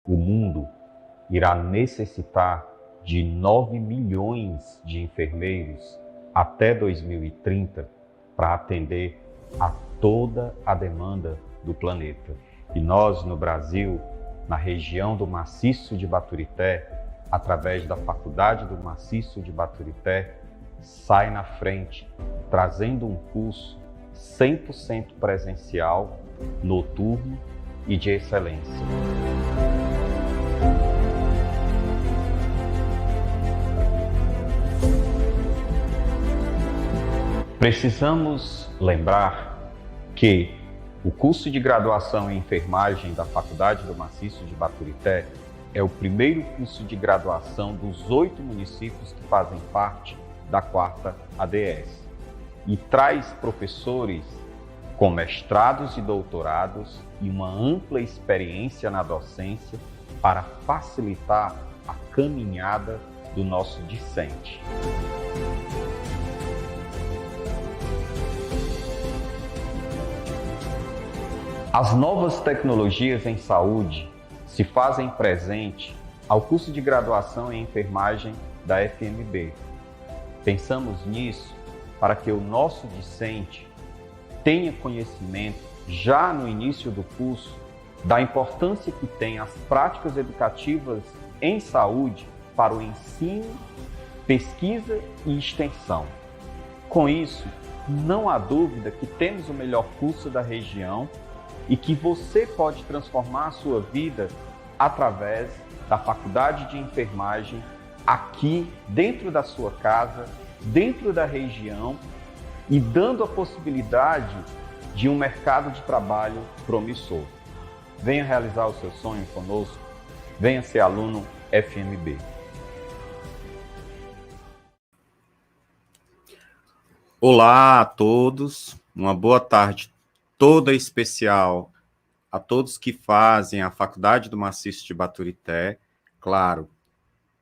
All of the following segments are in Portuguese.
o mundo irá necessitar de 9 milhões de enfermeiros até 2030 para atender a toda a demanda do planeta. E nós, no Brasil, na região do Maciço de Baturité, através da Faculdade do Maciço de Baturité, sai na frente, trazendo um curso 100% presencial, noturno e de excelência. Precisamos lembrar que o curso de graduação em enfermagem da Faculdade do Maciço de Baturité é o primeiro curso de graduação dos 8 municípios que fazem parte da 4ª ADS e traz professores com mestrados e doutorados e uma ampla experiência na docência para facilitar a caminhada do nosso discente. As novas tecnologias em saúde se fazem presente ao curso de graduação em enfermagem da FMB. Pensamos nisso para que o nosso discente tenha conhecimento já no início do curso da importância que tem as práticas educativas em saúde para o ensino, pesquisa e extensão. Com isso, não há dúvida que temos o melhor curso da região e que você pode transformar a sua vida através da Faculdade de Enfermagem aqui dentro da sua casa, dentro da região e dando a possibilidade de um mercado de trabalho promissor. Venha realizar o seu sonho conosco, venha ser aluno FMB. Olá a todos, uma boa tarde toda especial a todos que fazem a Faculdade do Maciço de Baturité. Claro,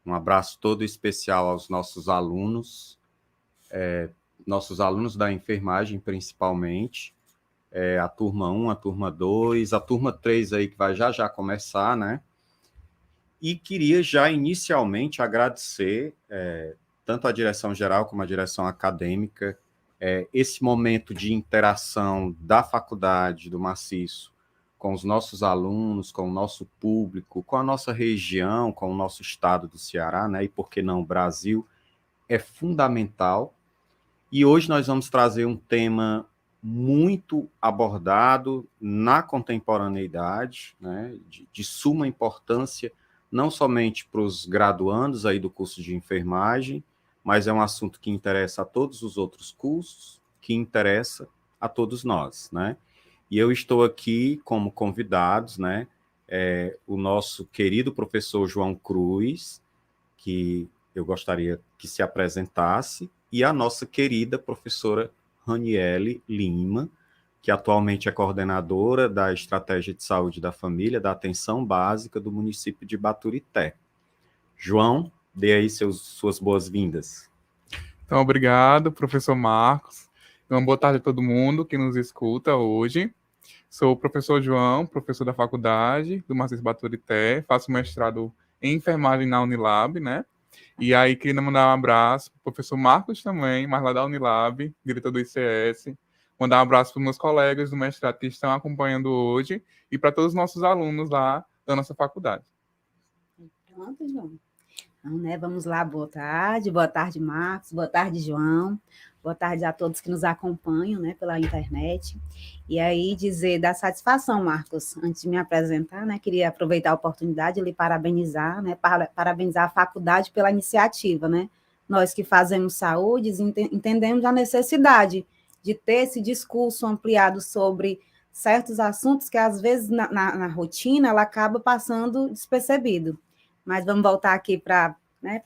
um abraço todo especial aos nossos alunos da enfermagem principalmente, a turma 1, a turma 2, a turma 3 aí que vai já começar, né? E queria já inicialmente agradecer tanto a direção geral como a direção acadêmica, esse momento de interação da Faculdade do Maciço com os nossos alunos, com o nosso público, com a nossa região, com o nosso estado do Ceará, né, e por que não o Brasil, é fundamental. E hoje nós vamos trazer um tema muito abordado na contemporaneidade, né, de suma importância, não somente para os graduandos aí do curso de enfermagem, mas é um assunto que interessa a todos os outros cursos, que interessa a todos nós, né? E eu estou aqui como convidados, né? O nosso querido professor João Cruz, que eu gostaria que se apresentasse, e a nossa querida professora Raniele Lima, que atualmente é coordenadora da Estratégia de Saúde da Família, da Atenção Básica do município de Baturité. João, dê aí suas boas-vindas. Então, obrigado, professor Marcos. Uma boa tarde a todo mundo que nos escuta hoje. Sou o professor João, professor da Faculdade do Maciço Baturité, faço mestrado em enfermagem na Unilab, né? E aí, queria mandar um abraço para o professor Marcos também, mas lá da Unilab, diretor do ICS. Mandar um abraço para os meus colegas do mestrado que estão acompanhando hoje e para todos os nossos alunos lá da nossa faculdade. Pronto, João. Então, né, vamos lá, boa tarde, Marcos, boa tarde, João, boa tarde a todos que nos acompanham, né, pela internet. E aí, dizer da satisfação, Marcos, antes de me apresentar, né, queria aproveitar a oportunidade de lhe parabenizar, né, parabenizar a faculdade pela iniciativa, né. Nós que fazemos saúde entendemos a necessidade de ter esse discurso ampliado sobre certos assuntos que, às vezes, na rotina, ela acaba passando despercebido. Mas vamos voltar aqui para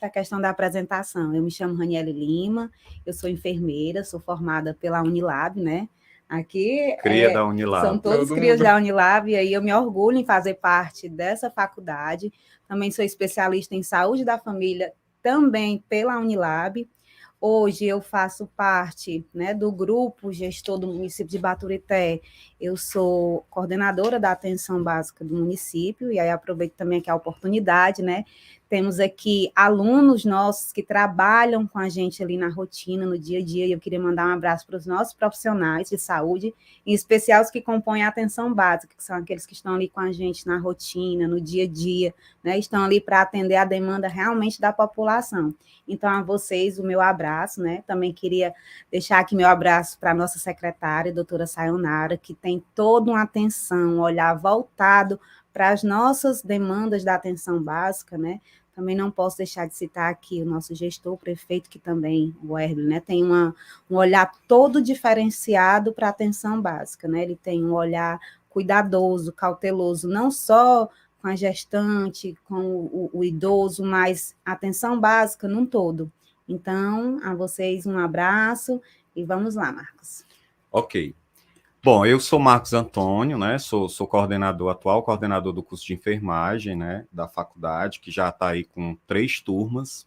a questão da apresentação. Eu me chamo Raniele Lima, eu sou enfermeira, sou formada pela Unilab, né? Aqui da Unilab. São todos crias da Unilab, e aí eu me orgulho em fazer parte dessa faculdade. Também sou especialista em saúde da família, também pela Unilab. Hoje eu faço parte, né, do grupo gestor do município de Baturité. Eu sou coordenadora da atenção básica do município, e aí aproveito também aqui a oportunidade, né? Temos aqui alunos nossos que trabalham com a gente ali na rotina, no dia a dia, e eu queria mandar um abraço para os nossos profissionais de saúde, em especial os que compõem a atenção básica, que são aqueles que estão ali com a gente na rotina, no dia a dia, né? Estão ali para atender a demanda realmente da população. Então, a vocês, o meu abraço, né? Também queria deixar aqui meu abraço para a nossa secretária, doutora Sayonara, que tem toda uma atenção, um olhar voltado para as nossas demandas da atenção básica, né? Também não posso deixar de citar aqui o nosso gestor, o prefeito, que também, o Herbli, né, tem um olhar todo diferenciado para a atenção básica, né? Ele tem um olhar cuidadoso, cauteloso, não só com a gestante, com o idoso, mas atenção básica num todo. Então, a vocês um abraço e vamos lá, Marcos. Ok. Bom, eu sou Marcos Antônio, né? Sou atual coordenador do curso de enfermagem, né? Da faculdade, que já está aí com 3 turmas.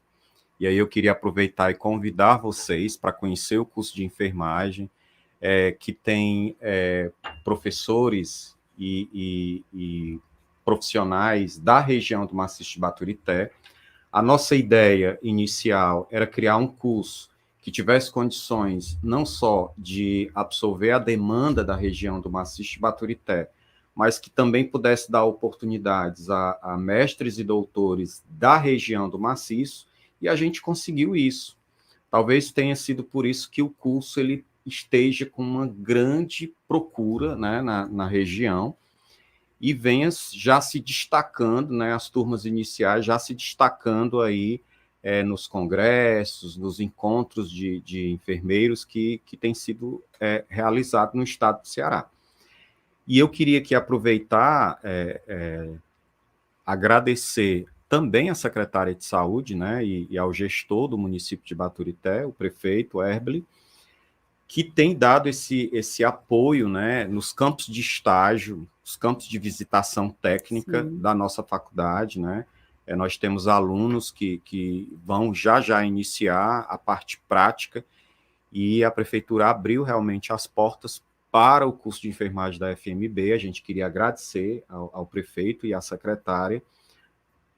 E aí eu queria aproveitar e convidar vocês para conhecer o curso de enfermagem, que tem professores e profissionais da região do Maciço de Baturité. A nossa ideia inicial era criar um curso que tivesse condições não só de absorver a demanda da região do Maciço de Baturité, mas que também pudesse dar oportunidades a mestres e doutores da região do Maciço, e a gente conseguiu isso. Talvez tenha sido por isso que o curso ele esteja com uma grande procura, né, na região, e venha já se destacando, né, as turmas iniciais já se destacando aí nos congressos, nos encontros de enfermeiros que têm sido realizados no estado do Ceará. E eu queria aqui aproveitar, agradecer também à secretária de saúde, né, e ao gestor do município de Baturité, o prefeito Herbli, que tem dado esse apoio, né, nos campos de estágio, os campos de visitação técnica Sim. da nossa faculdade, né? Nós temos alunos que vão já iniciar a parte prática, e a prefeitura abriu realmente as portas para o curso de enfermagem da FMB. A gente queria agradecer ao prefeito e à secretária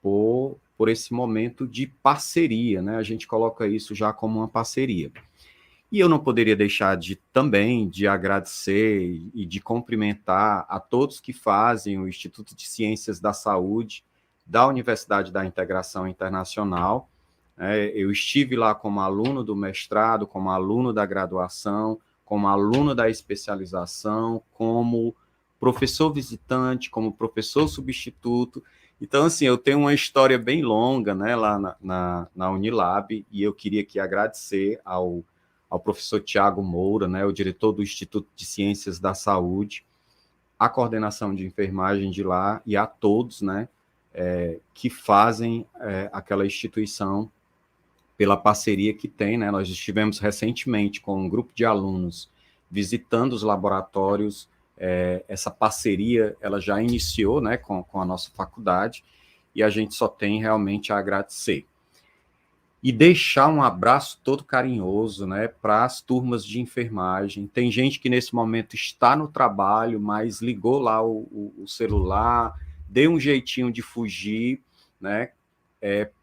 por esse momento de parceria, né? A gente coloca isso já como uma parceria. E eu não poderia deixar também de agradecer e de cumprimentar a todos que fazem o Instituto de Ciências da Saúde da Universidade da Integração Internacional. Eu estive lá como aluno do mestrado, como aluno da graduação, como aluno da especialização, como professor visitante, como professor substituto. Então, assim, eu tenho uma história bem longa, né, lá na Unilab, e eu queria aqui agradecer ao professor Tiago Moura, né, o diretor do Instituto de Ciências da Saúde, a coordenação de enfermagem de lá, e a todos, né, que fazem aquela instituição pela parceria que tem, né? Nós estivemos recentemente com um grupo de alunos visitando os laboratórios. Essa parceria ela já iniciou, né, com a nossa faculdade, e a gente só tem realmente a agradecer. E deixar um abraço todo carinhoso, né, para as turmas de enfermagem. Tem gente que nesse momento está no trabalho, mas ligou lá o celular, deu um jeitinho de fugir, né,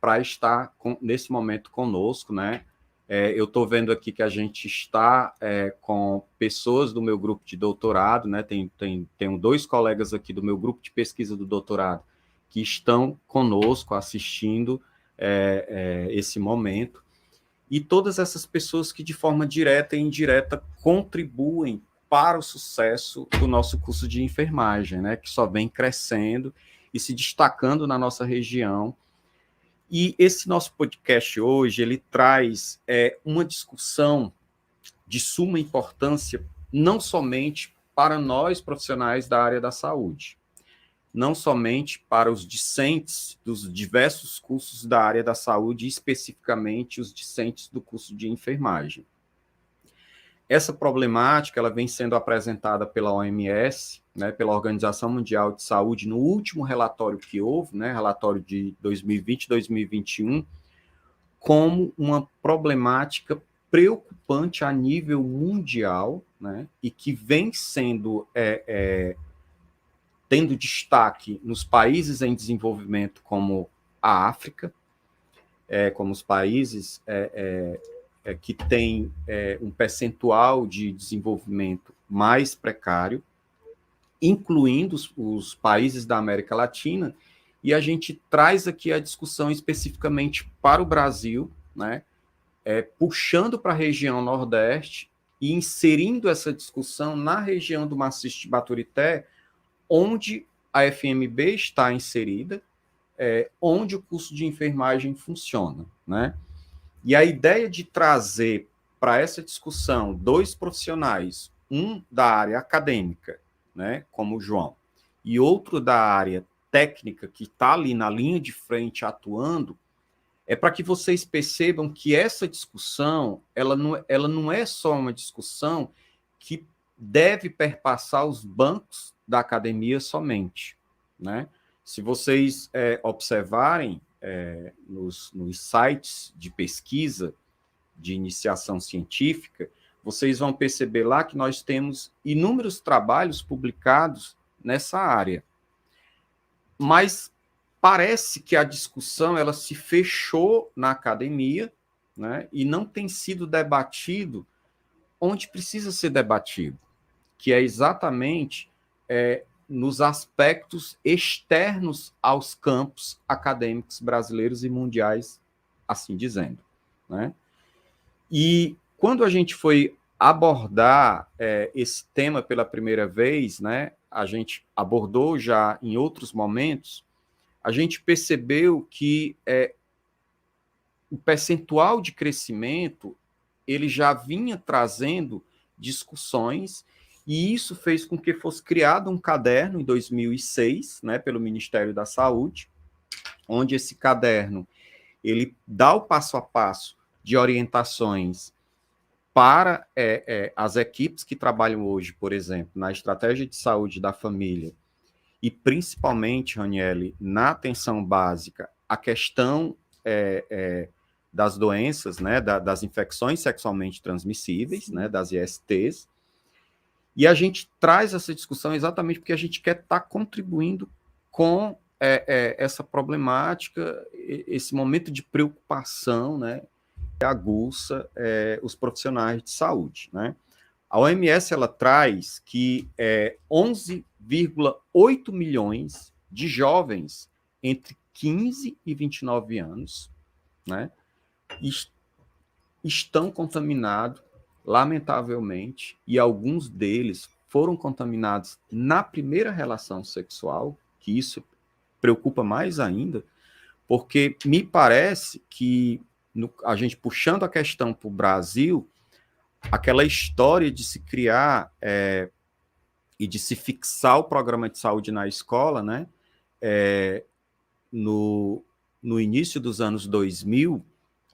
para estar nesse momento conosco, né. Eu estou vendo aqui que a gente está com pessoas do meu grupo de doutorado, né, tenho 2 colegas aqui do meu grupo de pesquisa do doutorado que estão conosco assistindo esse momento, e todas essas pessoas que de forma direta e indireta contribuem para o sucesso do nosso curso de enfermagem, né, que só vem crescendo e se destacando na nossa região. E esse nosso podcast hoje, ele traz uma discussão de suma importância, não somente para nós profissionais da área da saúde, não somente para os discentes dos diversos cursos da área da saúde, especificamente os discentes do curso de enfermagem. Essa problemática ela vem sendo apresentada pela OMS, né, pela Organização Mundial de Saúde, no último relatório que houve, né, relatório de 2020 e 2021, como uma problemática preocupante a nível mundial, né, e que vem sendo tendo destaque nos países em desenvolvimento, como a África, como os países que têm um percentual de desenvolvimento mais precário, incluindo os países da América Latina, e a gente traz aqui a discussão especificamente para o Brasil, né, puxando para a região Nordeste e inserindo essa discussão na região do Maciço de Baturité, onde a FMB está inserida, onde o curso de enfermagem funciona, né? E a ideia de trazer para essa discussão 2 profissionais, um da área acadêmica, né, como o João, e outro da área técnica, que está ali na linha de frente atuando, para que vocês percebam que essa discussão, ela não é só uma discussão que deve perpassar os bancos da academia somente, né? Se vocês observarem nos sites de pesquisa de iniciação científica, vocês vão perceber lá que nós temos inúmeros trabalhos publicados nessa área. Mas parece que a discussão ela se fechou na academia, né, e não tem sido debatido onde precisa ser debatido, que é exatamente nos aspectos externos aos campos acadêmicos brasileiros e mundiais, assim dizendo, né? E quando a gente foi abordar esse tema pela primeira vez, né, a gente abordou já em outros momentos, a gente percebeu que o percentual de crescimento ele já vinha trazendo discussões, e isso fez com que fosse criado um caderno em 2006, né, pelo Ministério da Saúde, onde esse caderno ele dá o passo a passo de orientações para as equipes que trabalham hoje, por exemplo, na estratégia de saúde da família, e principalmente, Raniele, na atenção básica, a questão das doenças, né, das infecções sexualmente transmissíveis, né, das ISTs, e a gente traz essa discussão exatamente porque a gente quer estar contribuindo com essa problemática, esse momento de preocupação, né, que aguça os profissionais de saúde, né? A OMS ela traz que 11,8 milhões de jovens entre 15 e 29 anos, né, estão contaminados, lamentavelmente, e alguns deles foram contaminados na primeira relação sexual, que isso preocupa mais ainda, porque me parece que a gente puxando a questão para o Brasil, aquela história de se criar e de se fixar o programa de saúde na escola, né, no início dos anos 2000,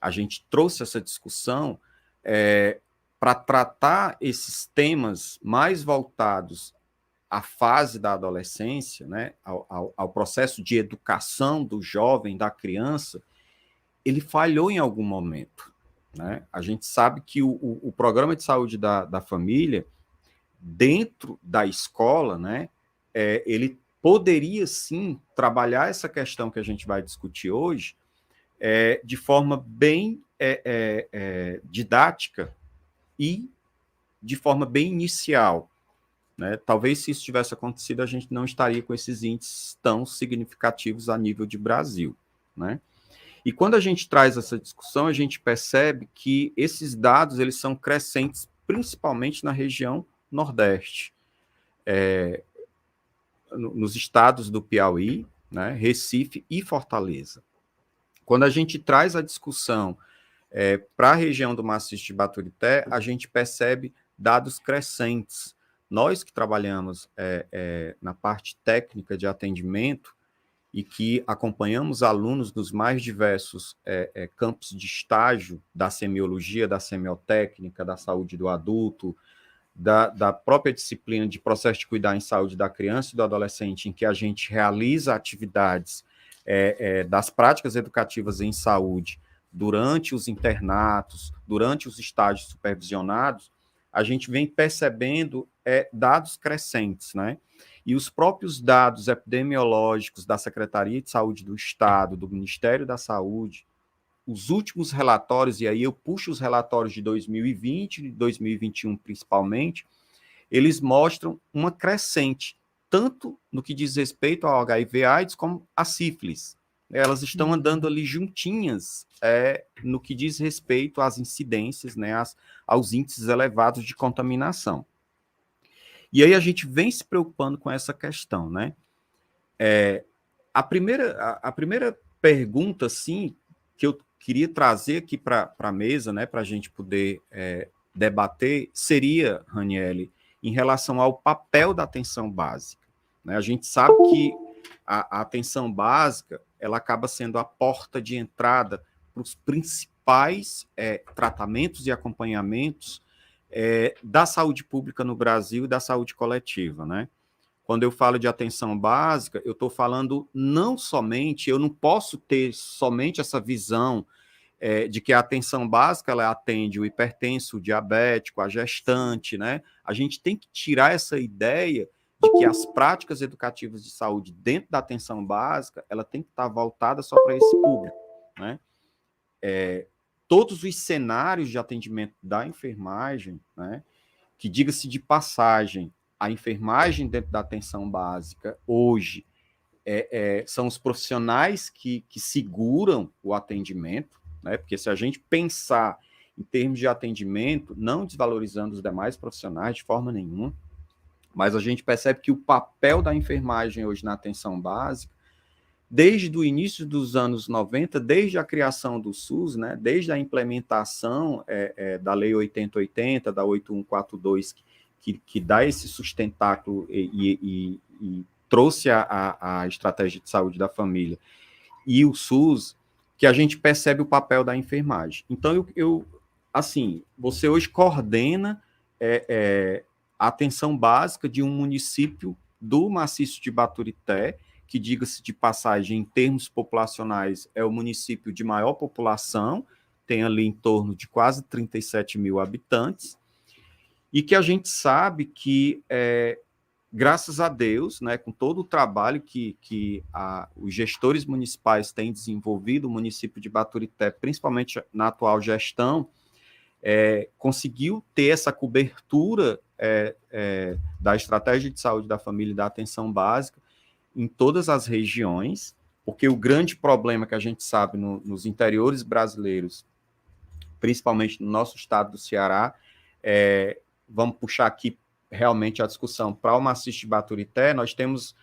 a gente trouxe essa discussão para tratar esses temas mais voltados à fase da adolescência, né, ao processo de educação do jovem, da criança. Ele falhou em algum momento, né? A gente sabe que o programa de saúde da família, dentro da escola, né, ele poderia, sim, trabalhar essa questão que a gente vai discutir hoje de forma bem didática e de forma bem inicial, né? Talvez, se isso tivesse acontecido, a gente não estaria com esses índices tão significativos a nível de Brasil, né? E quando a gente traz essa discussão, a gente percebe que esses dados eles são crescentes, principalmente na região Nordeste, nos estados do Piauí, né, Recife e Fortaleza. Quando a gente traz a discussão para a região do Maciço de Baturité, a gente percebe dados crescentes. Nós que trabalhamos na parte técnica de atendimento, e que acompanhamos alunos dos mais diversos campos de estágio da semiologia, da semiotécnica, da saúde do adulto, da própria disciplina de processo de cuidar em saúde da criança e do adolescente, em que a gente realiza atividades das práticas educativas em saúde durante os internatos, durante os estágios supervisionados, a gente vem percebendo dados crescentes, né? E os próprios dados epidemiológicos da Secretaria de Saúde do Estado, do Ministério da Saúde, os últimos relatórios, e aí eu puxo os relatórios de 2020 e 2021 principalmente, eles mostram uma crescente, tanto no que diz respeito ao HIV/AIDS como à sífilis. Elas estão andando ali juntinhas no que diz respeito às incidências, né, aos índices elevados de contaminação. E aí a gente vem se preocupando com essa questão, né? A primeira pergunta, assim, que eu queria trazer aqui para a mesa, né, para a gente poder debater, seria, Raniele, em relação ao papel da atenção básica, né? A gente sabe que a atenção básica, ela acaba sendo a porta de entrada para os principais tratamentos e acompanhamentos da saúde pública no Brasil e da saúde coletiva, né? Quando eu falo de atenção básica, eu estou falando não somente, eu não posso ter somente essa visão de que a atenção básica ela atende o hipertenso, o diabético, a gestante, né? A gente tem que tirar essa ideia de que as práticas educativas de saúde dentro da atenção básica, ela tem que estar voltada só para esse público, né? Todos os cenários de atendimento da enfermagem, né? Que, diga-se de passagem, a enfermagem dentro da atenção básica hoje são os profissionais que seguram o atendimento, né? Porque se a gente pensar em termos de atendimento, não desvalorizando os demais profissionais de forma nenhuma, mas a gente percebe que o papel da enfermagem hoje na atenção básica, desde o início dos anos 90, desde a criação do SUS, né, desde a implementação da Lei 8080, da 8142, que dá esse sustentáculo e trouxe a estratégia de saúde da família, e o SUS, que a gente percebe o papel da enfermagem. Então, assim, você hoje coordena a atenção básica de um município do maciço de Baturité, que, diga-se de passagem, em termos populacionais, é o município de maior população, tem ali em torno de quase 37 mil habitantes, e que a gente sabe que, graças a Deus, né, com todo o trabalho que os gestores municipais têm desenvolvido, o município de Baturité, principalmente na atual gestão, conseguiu ter essa cobertura da estratégia de saúde da família e da atenção básica em todas as regiões, porque o grande problema que a gente sabe nos interiores brasileiros, principalmente no nosso estado do Ceará, vamos puxar aqui realmente a discussão para o maciço de Baturité, nós temos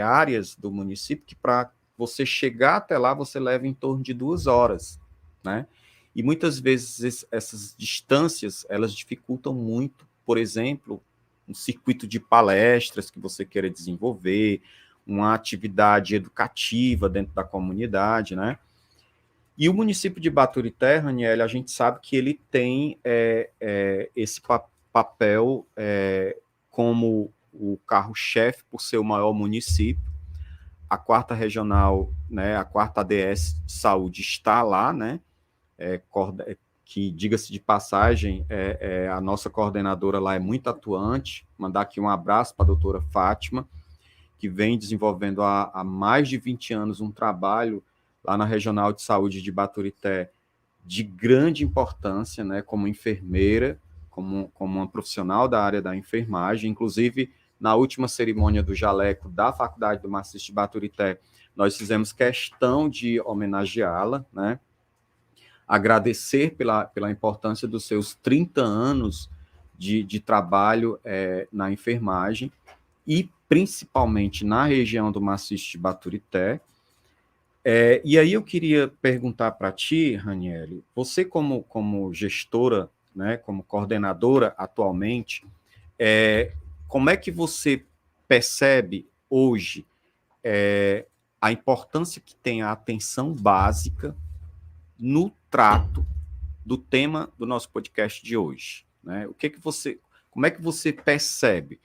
áreas do município que para você chegar até lá, você leva em torno de 2 horas, né? E muitas vezes essas distâncias, elas dificultam muito, por exemplo, um circuito de palestras que você queira desenvolver, uma atividade educativa dentro da comunidade, né? E o município de Baturité, Raniele, a gente sabe que ele tem esse papel como o carro-chefe por ser o maior município. A 4ª regional, né, a 4ª ADS de saúde está lá, né? Que, diga-se de passagem, a nossa coordenadora lá é muito atuante. Mandar aqui um abraço para a doutora Fátima, que vem desenvolvendo há mais de 20 anos um trabalho lá na Regional de Saúde de Baturité de grande importância, né, como enfermeira, como uma profissional da área da enfermagem. Inclusive, na última cerimônia do jaleco da Faculdade do Maciço de Baturité, nós fizemos questão de homenageá-la, né, agradecer pela importância dos seus 30 anos de trabalho na enfermagem, e principalmente na região do Maciço de Baturité. E aí eu queria perguntar para ti, Raniele, você como gestora, né, como coordenadora atualmente, como é que você percebe hoje a importância que tem a atenção básica no trato do tema do nosso podcast de hoje, né? Como é que você percebe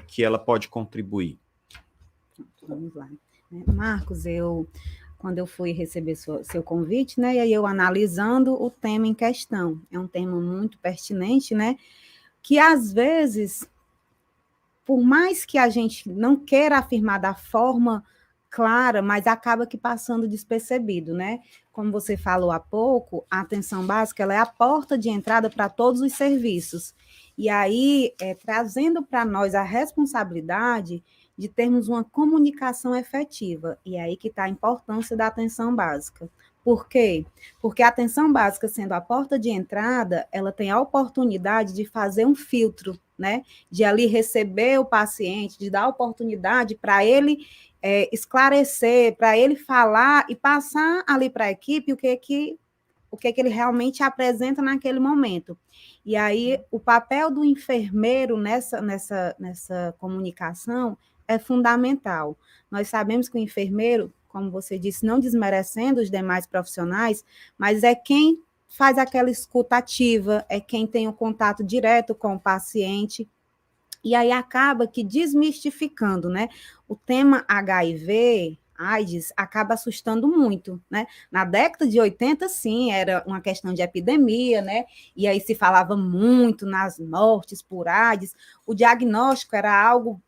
que ela pode contribuir? Vamos lá. Marcos, quando eu fui receber seu convite, né? E aí eu analisando o tema em questão. É um tema muito pertinente, né? Que às vezes, por mais que a gente não queira afirmar da forma clara, mas acaba que passando despercebido, né? Como você falou há pouco, a atenção básica ela é a porta de entrada para todos os serviços. E aí, trazendo para nós a responsabilidade de termos uma comunicação efetiva. E é aí que está a importância da atenção básica. Por quê? Porque a atenção básica, sendo a porta de entrada, ela tem a oportunidade de fazer um filtro, né? De ali receber o paciente, de dar oportunidade para ele esclarecer, para ele falar e passar ali para a equipe o que ele realmente apresenta naquele momento. E aí, o papel do enfermeiro nessa comunicação é fundamental. Nós sabemos que o enfermeiro, como você disse, não desmerecendo os demais profissionais, mas é quem faz aquela escuta ativa, é quem tem o contato direto com o paciente, e aí acaba que desmistificando, né? O tema HIV, AIDS, acaba assustando muito, né? Na década de 80, sim, era uma questão de epidemia, né? E aí se falava muito nas mortes por AIDS. O diagnóstico era algo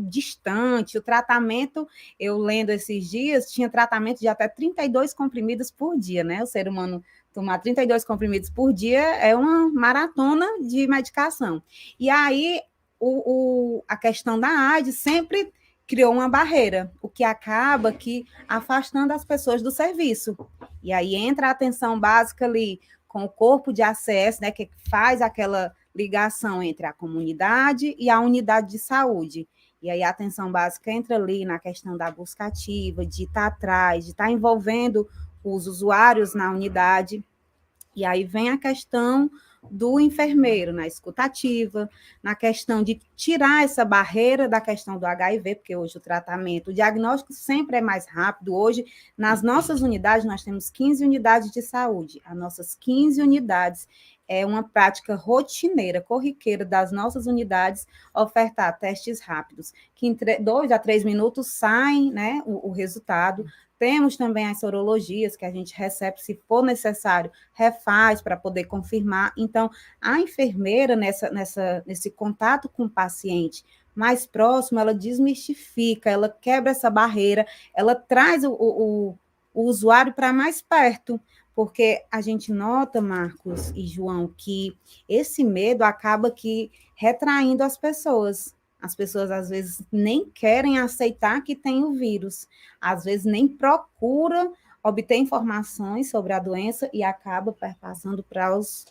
distante, o tratamento, eu lendo esses dias, tinha tratamento de até 32 comprimidos por dia, né? O ser humano tomar 32 comprimidos por dia é uma maratona de medicação. E aí, a questão da AIDS sempre criou uma barreira, o que acaba que afastando as pessoas do serviço. E aí entra a atenção básica ali com o corpo de ACS, né, que faz aquela ligação entre a comunidade e a unidade de saúde. E aí a atenção básica entra ali na questão da busca ativa, de estar atrás, de estar envolvendo os usuários na unidade. E aí vem a questão do enfermeiro na escutativa, na questão de tirar essa barreira da questão do HIV, porque hoje o diagnóstico sempre é mais rápido. Hoje, nas nossas unidades, nós temos 15 unidades de saúde. As nossas 15 unidades é uma prática rotineira, corriqueira das nossas unidades, ofertar testes rápidos, que em 2 a 3 minutos saem, né, o resultado. Temos também as sorologias que a gente recebe, se for necessário, refaz para poder confirmar. Então, a enfermeira, nesse contato com o paciente mais próximo, ela desmistifica, ela quebra essa barreira, ela traz o usuário para mais perto, porque a gente nota, Marcos e João, que esse medo acaba que retraindo as pessoas. As pessoas, às vezes, nem querem aceitar que tem o vírus, às vezes nem procura obter informações sobre a doença e acaba perpassando para os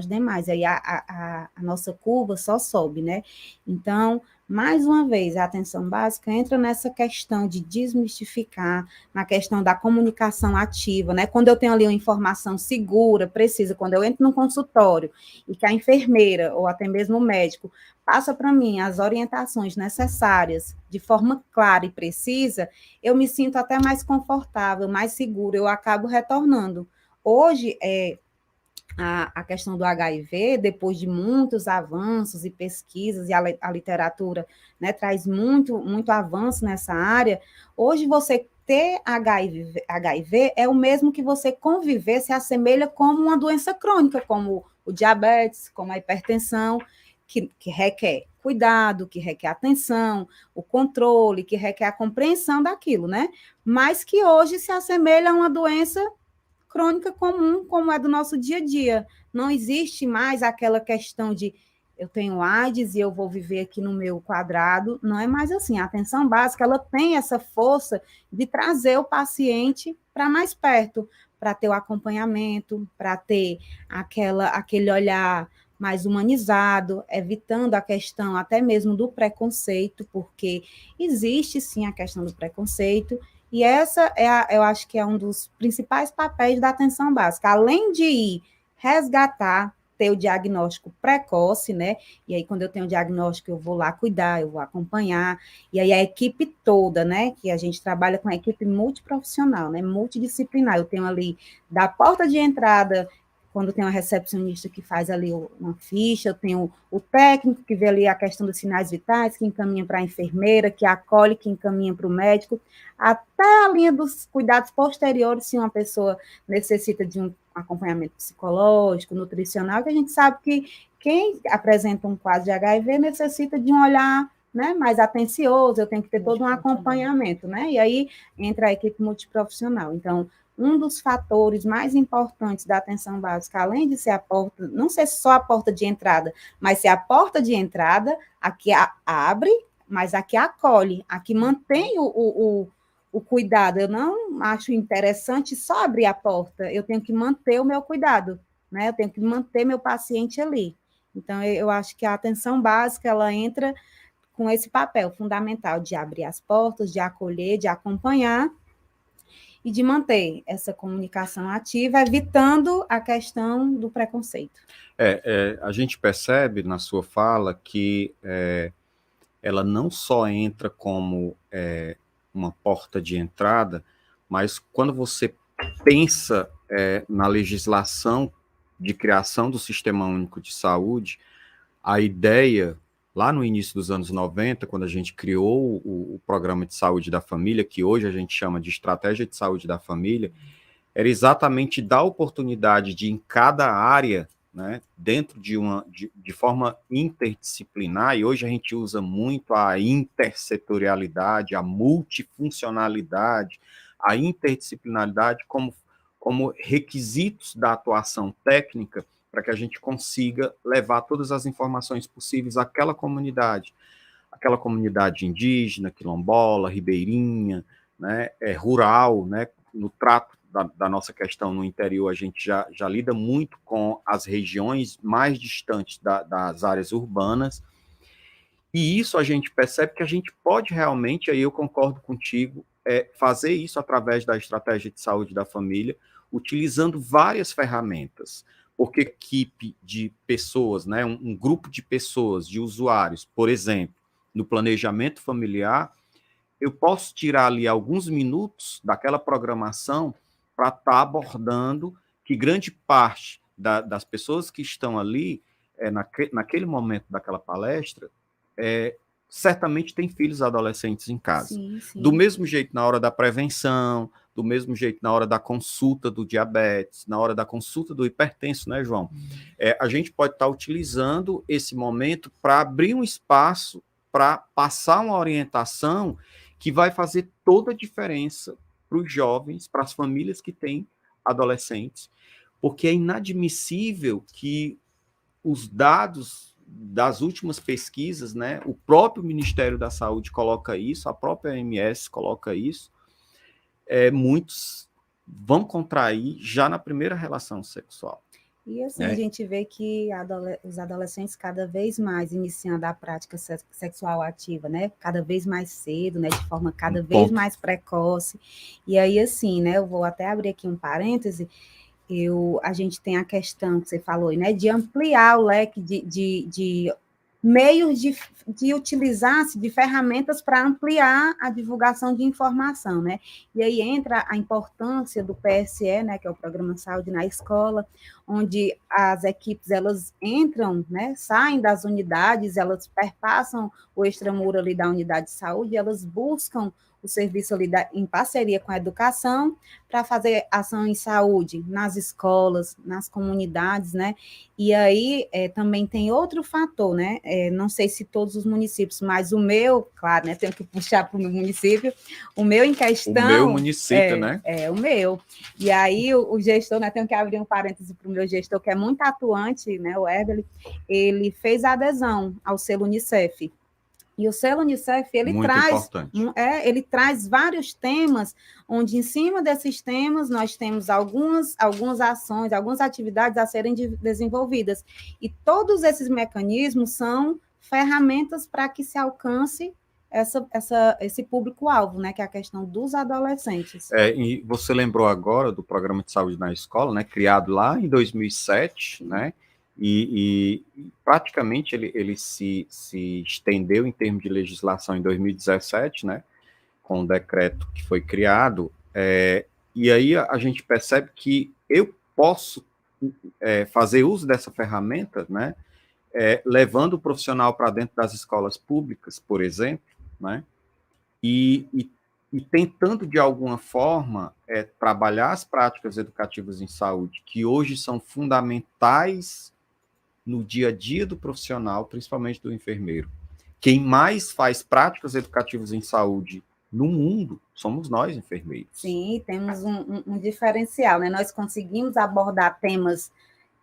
demais. Aí a nossa curva só sobe, né? Então, mais uma vez, a atenção básica entra nessa questão de desmistificar, na questão da comunicação ativa, né? Quando eu tenho ali uma informação segura, precisa, quando eu entro no consultório e que a enfermeira ou até mesmo o médico passa para mim as orientações necessárias de forma clara e precisa, eu me sinto até mais confortável, mais segura, eu acabo retornando. Hoje, a questão do HIV, depois de muitos avanços e pesquisas, e a literatura, né, traz muito, muito avanço nessa área, hoje você ter HIV é o mesmo que você conviver, se assemelha como uma doença crônica, como o diabetes, como a hipertensão, que requer cuidado, que requer atenção, o controle, que requer a compreensão daquilo, né? Mas que hoje se assemelha a uma doença crônica comum, como é do nosso dia a dia. Não existe mais aquela questão de eu tenho AIDS e eu vou viver aqui no meu quadrado. Não é mais assim. A atenção básica, ela tem essa força de trazer o paciente para mais perto, para ter o acompanhamento, para ter aquele olhar mais humanizado, evitando a questão até mesmo do preconceito, porque existe sim a questão do preconceito, e essa eu acho que é um dos principais papéis da atenção básica, além de ir resgatar, ter o diagnóstico precoce, né? E aí, quando eu tenho o diagnóstico, eu vou lá cuidar, eu vou acompanhar, e aí a equipe toda, né? Que a gente trabalha com a equipe multiprofissional, né? Multidisciplinar. Eu tenho ali, da porta de entrada, quando tem uma recepcionista que faz ali uma ficha, eu tenho o técnico que vê ali a questão dos sinais vitais, que encaminha para a enfermeira, que acolhe, que encaminha para o médico, até a linha dos cuidados posteriores, se uma pessoa necessita de um acompanhamento psicológico, nutricional, que a gente sabe que quem apresenta um quadro de HIV necessita de um olhar, né, mais atencioso, eu tenho que ter todo um acompanhamento, né? E aí entra a equipe multiprofissional. Então, um dos fatores mais importantes da atenção básica, além de ser a porta, não ser só a porta de entrada, mas ser a porta de entrada, a que abre, mas a que acolhe, a que mantém o cuidado. Eu não acho interessante só abrir a porta, eu tenho que manter o meu cuidado, né? Eu tenho que manter meu paciente ali. Então, eu acho que a atenção básica, ela entra com esse papel fundamental de abrir as portas, de acolher, de acompanhar, e de manter essa comunicação ativa, evitando a questão do preconceito. A gente percebe na sua fala que ela não só entra como uma porta de entrada, mas quando você pensa na legislação de criação do Sistema Único de Saúde, a ideia, lá no início dos anos 90, quando a gente criou o Programa de Saúde da Família, que hoje a gente chama de Estratégia de Saúde da Família, era exatamente dar oportunidade de, em cada área, né, dentro de forma interdisciplinar, e hoje a gente usa muito a intersetorialidade, a multifuncionalidade, a interdisciplinaridade como requisitos da atuação técnica para que a gente consiga levar todas as informações possíveis àquela comunidade indígena, quilombola, ribeirinha, né, rural, né, no trato da nossa questão no interior, a gente já lida muito com as regiões mais distantes das áreas urbanas, e isso a gente percebe que a gente pode realmente, aí eu concordo contigo, fazer isso através da estratégia de saúde da família, utilizando várias ferramentas, porque equipe de pessoas, né, um grupo de pessoas, de usuários, por exemplo, no planejamento familiar, eu posso tirar ali alguns minutos daquela programação para estar abordando que grande parte das pessoas que estão ali, naquele momento daquela palestra, certamente tem filhos adolescentes em casa. Sim, sim. Do mesmo jeito na hora da prevenção, do mesmo jeito na hora da consulta do diabetes, na hora da consulta do hipertenso, né, João? A gente pode estar utilizando esse momento para abrir um espaço para passar uma orientação que vai fazer toda a diferença para os jovens, para as famílias que têm adolescentes, porque é inadmissível que os dados das últimas pesquisas, né, o próprio Ministério da Saúde coloca isso, a própria OMS coloca isso, muitos vão contrair já na primeira relação sexual. E assim, a gente vê que os adolescentes cada vez mais iniciando a prática sexual ativa, né? Cada vez mais cedo, né? De forma cada vez mais precoce. E aí, assim, né? Eu vou até abrir aqui um parêntese. A gente tem a questão que você falou, né? De ampliar o leque de meios de utilizar-se de ferramentas para ampliar a divulgação de informação, né? E aí entra a importância do PSE, né, que é o Programa Saúde na Escola, onde as equipes, elas entram, né, saem das unidades, elas perpassam o extramuro ali da unidade de saúde, elas buscam o serviço ali em parceria com a educação para fazer ação em saúde nas escolas, nas comunidades, né? E aí também tem outro fator, né? Não sei se todos os municípios, mas o meu, claro, né? Tenho que puxar para o meu município, o meu em questão... O meu município, né? O meu. E aí o gestor, né? Tenho que abrir um parêntese para o meu gestor, que é muito atuante, né? O Herbert, ele fez a adesão ao selo Unicef. E o selo Unicef, ele traz vários temas, onde em cima desses temas nós temos algumas ações, algumas atividades a serem desenvolvidas. E todos esses mecanismos são ferramentas para que se alcance esse público-alvo, né, que é a questão dos adolescentes. E você lembrou agora do Programa de Saúde na Escola, né, criado lá em 2007, né? E praticamente ele se estendeu em termos de legislação em 2017, né, com o decreto que foi criado, e aí a gente percebe que eu posso fazer uso dessa ferramenta, né? Levando o profissional para dentro das escolas públicas, por exemplo, né? E tentando, de alguma forma, trabalhar as práticas educativas em saúde, que hoje são fundamentais no dia a dia do profissional, principalmente do enfermeiro. Quem mais faz práticas educativas em saúde no mundo somos nós, enfermeiros. Sim, temos um diferencial, né? Nós conseguimos abordar temas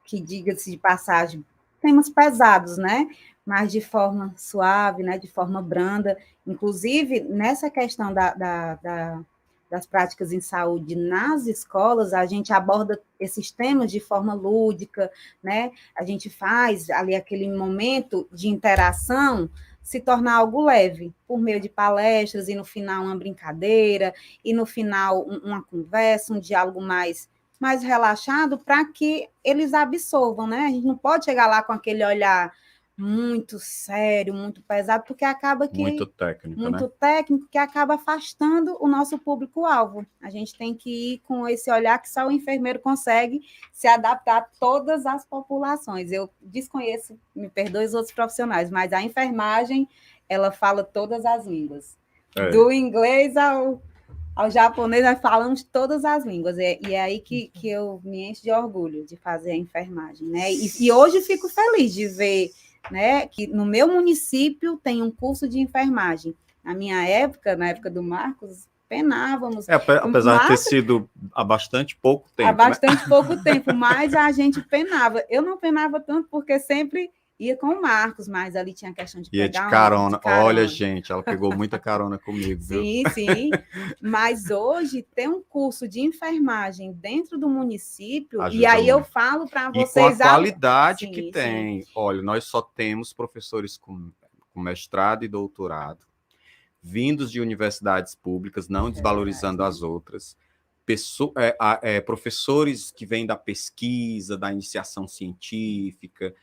que, diga-se de passagem, temas pesados, né? Mas de forma suave, né? De forma branda. Inclusive, nessa questão das práticas em saúde nas escolas, a gente aborda esses temas de forma lúdica, né? A gente faz ali aquele momento de interação se tornar algo leve, por meio de palestras, e no final uma brincadeira, e no final uma conversa, um diálogo mais relaxado, para que eles absorvam, né? A gente não pode chegar lá com aquele olhar muito sério, muito pesado, porque acaba que... Muito técnico, muito né? técnico, que acaba afastando o nosso público-alvo. A gente tem que ir com esse olhar que só o enfermeiro consegue se adaptar a todas as populações. Eu desconheço, me perdoe os outros profissionais, mas a enfermagem, ela fala todas as línguas. Do inglês ao japonês, nós falamos todas as línguas, e é aí que eu me encho de orgulho de fazer a enfermagem, né? E hoje fico feliz de ver, né, que no meu município tem um curso de enfermagem. Na minha época, na época do Marcos, penávamos. Apesar de ter sido há bastante pouco tempo. Há bastante pouco tempo, mas a gente penava. Eu não penava tanto porque sempre ia com o Marcos, mas ali tinha a questão de pegar de carona. Olha, gente, ela pegou muita carona comigo, viu? Sim, sim. Mas hoje tem um curso de enfermagem dentro do município, e aí eu falo para vocês... E com a qualidade que tem. Olha, nós só temos professores com mestrado e doutorado, vindos de universidades públicas, não desvalorizando as outras, professores que vêm da pesquisa, da iniciação científica.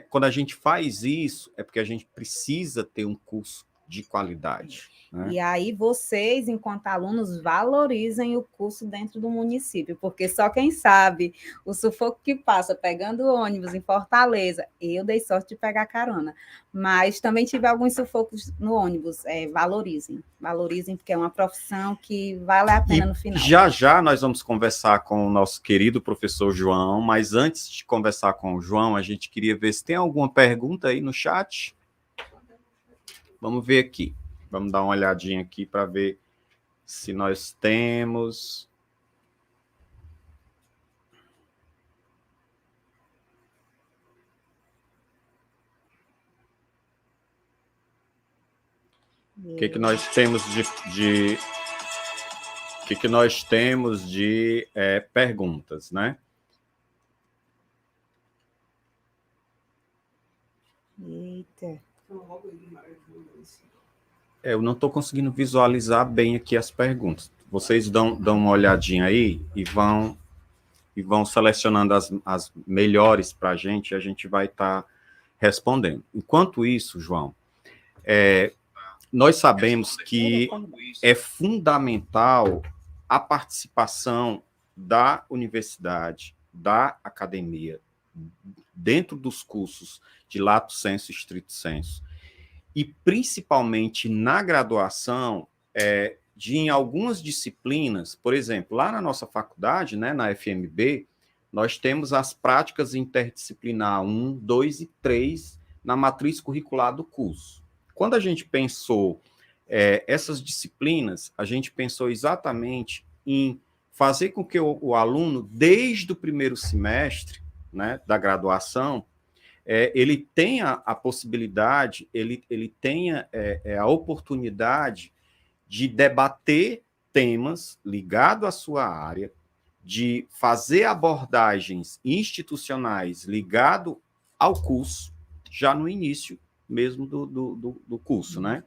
Quando a gente faz isso, é porque a gente precisa ter um curso de qualidade. Né? E aí vocês, enquanto alunos, valorizem o curso dentro do município, porque só quem sabe o sufoco que passa pegando ônibus em Fortaleza. Eu dei sorte de pegar carona, mas também tive alguns sufocos no ônibus. Valorizem, porque é uma profissão que vale a pena no final. Já nós vamos conversar com o nosso querido professor João, mas antes de conversar com o João, a gente queria ver se tem alguma pergunta aí no chat. Vamos ver aqui. Vamos dar uma olhadinha aqui para ver se nós temos. O que nós temos de perguntas, né? Eita. Eu não estou conseguindo visualizar bem aqui as perguntas. Vocês dão uma olhadinha aí e vão selecionando as melhores para a gente, e a gente vai estar respondendo. Enquanto isso, João, nós sabemos que é fundamental a participação da universidade, da academia, dentro dos cursos de lato sensu e stricto sensu, e principalmente na graduação, em algumas disciplinas, por exemplo, lá na nossa faculdade, né, na FMB, nós temos as práticas interdisciplinar 1, 2 e 3 na matriz curricular do curso. Quando a gente pensou essas disciplinas, a gente pensou exatamente em fazer com que o aluno, desde o primeiro semestre, né, da graduação, ele tenha a possibilidade, ele tenha a oportunidade de debater temas ligados à sua área, de fazer abordagens institucionais ligadas ao curso, já no início mesmo do curso, né?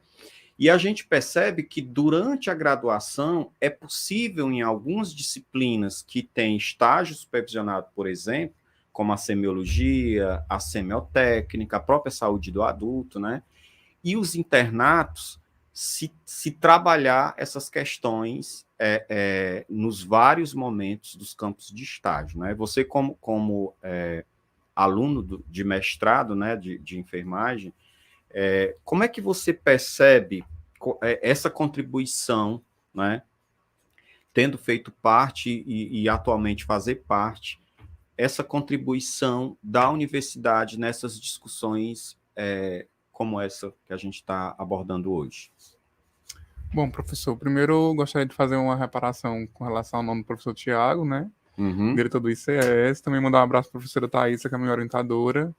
E a gente percebe que durante a graduação é possível, em algumas disciplinas que têm estágio supervisionado, por exemplo, como a semiologia, a semiotécnica, a própria saúde do adulto, né? E os internatos, se trabalhar essas questões nos vários momentos dos campos de estágio, né? Você, como aluno de mestrado, né, de enfermagem, como é que você percebe essa contribuição, né, tendo feito parte e atualmente fazer parte, essa contribuição da universidade nessas discussões como essa que a gente está abordando hoje? Bom, professor, primeiro eu gostaria de fazer uma reparação com relação ao nome do professor Tiago, né? Diretor do ICS. Também mandar um abraço para a professora Thaisa, que é a minha orientadora.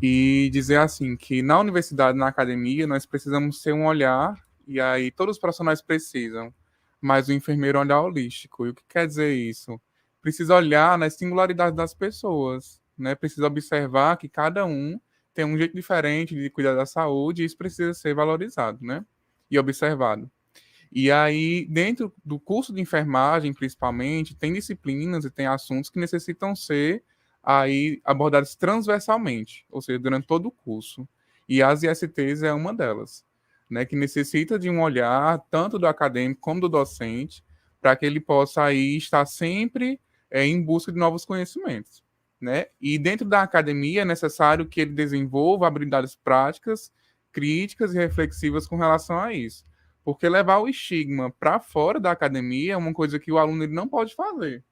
E dizer assim, que na universidade, na academia, nós precisamos ter um olhar, e aí todos os profissionais precisam, mas o enfermeiro é um olhar holístico. E o que quer dizer isso? Precisa olhar nas singularidades das pessoas, né? Precisa observar que cada um tem um jeito diferente de cuidar da saúde, e isso precisa ser valorizado, né? E observado. E aí, dentro do curso de enfermagem, principalmente, tem disciplinas e tem assuntos que necessitam ser aí abordados transversalmente, ou seja, durante todo o curso. E as ISTs é uma delas, né, que necessita de um olhar tanto do acadêmico como do docente, para que ele possa aí estar sempre em busca de novos conhecimentos, né? E dentro da academia é necessário que ele desenvolva habilidades práticas, críticas e reflexivas com relação a isso. Porque levar o estigma para fora da academia é uma coisa que o aluno ele não pode fazer.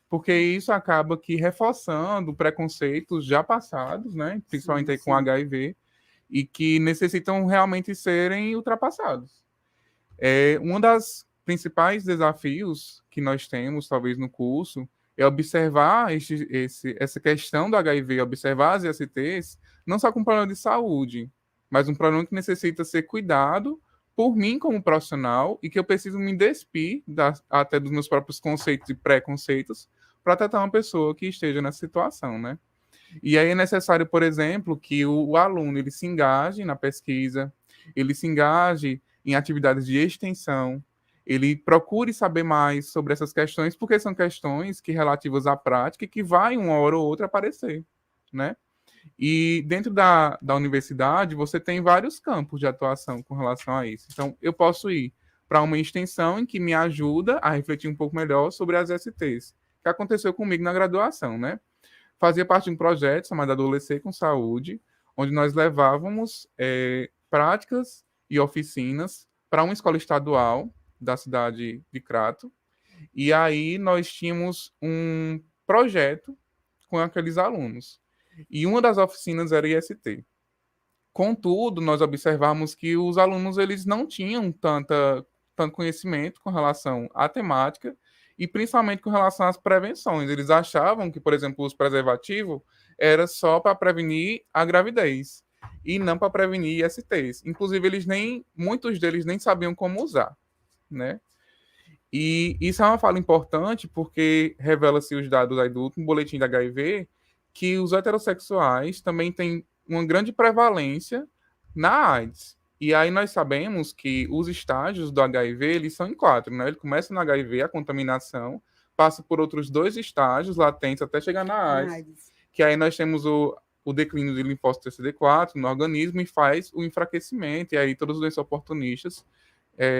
Porque isso acaba que reforçando preconceitos já passados, né? Principalmente aí com HIV, e que necessitam realmente serem ultrapassados. Um dos principais desafios que nós temos, talvez, no curso, é observar essa questão do HIV, observar as ISTs, não só como um problema de saúde, mas um problema que necessita ser cuidado por mim como profissional e que eu preciso me despir até dos meus próprios conceitos e preconceitos para tratar uma pessoa que esteja nessa situação, né? E aí é necessário, por exemplo, que o aluno ele se engaje na pesquisa, ele se engaje em atividades de extensão, ele procure saber mais sobre essas questões, porque são questões que relativas à prática e que vai uma hora ou outra aparecer, né? E dentro da universidade, você tem vários campos de atuação com relação a isso. Então, eu posso ir para uma extensão em que me ajuda a refletir um pouco melhor sobre as STs, que aconteceu comigo na graduação, né? Fazia parte de um projeto chamado Adolescer com Saúde, onde nós levávamos práticas e oficinas para uma escola estadual da cidade de Crato. E aí nós tínhamos um projeto com aqueles alunos. E uma das oficinas era IST. Contudo, nós observamos que os alunos eles não tinham tanto conhecimento com relação à temática e principalmente com relação às prevenções. Eles achavam que, por exemplo, o uso preservativo era só para prevenir a gravidez e não para prevenir ISTs. Inclusive, muitos deles nem sabiam como usar, né? E isso é uma fala importante porque revela-se os dados aí do último boletim da HIV que os heterossexuais também têm uma grande prevalência na AIDS. E aí nós sabemos que os estágios do HIV, eles são em 4, né? Ele começa no HIV, a contaminação, passa por outros 2 estágios latentes até chegar na AIDS. Que aí nós temos o declínio de linfócito CD4 no organismo e faz o enfraquecimento, e aí todas as doenças oportunistas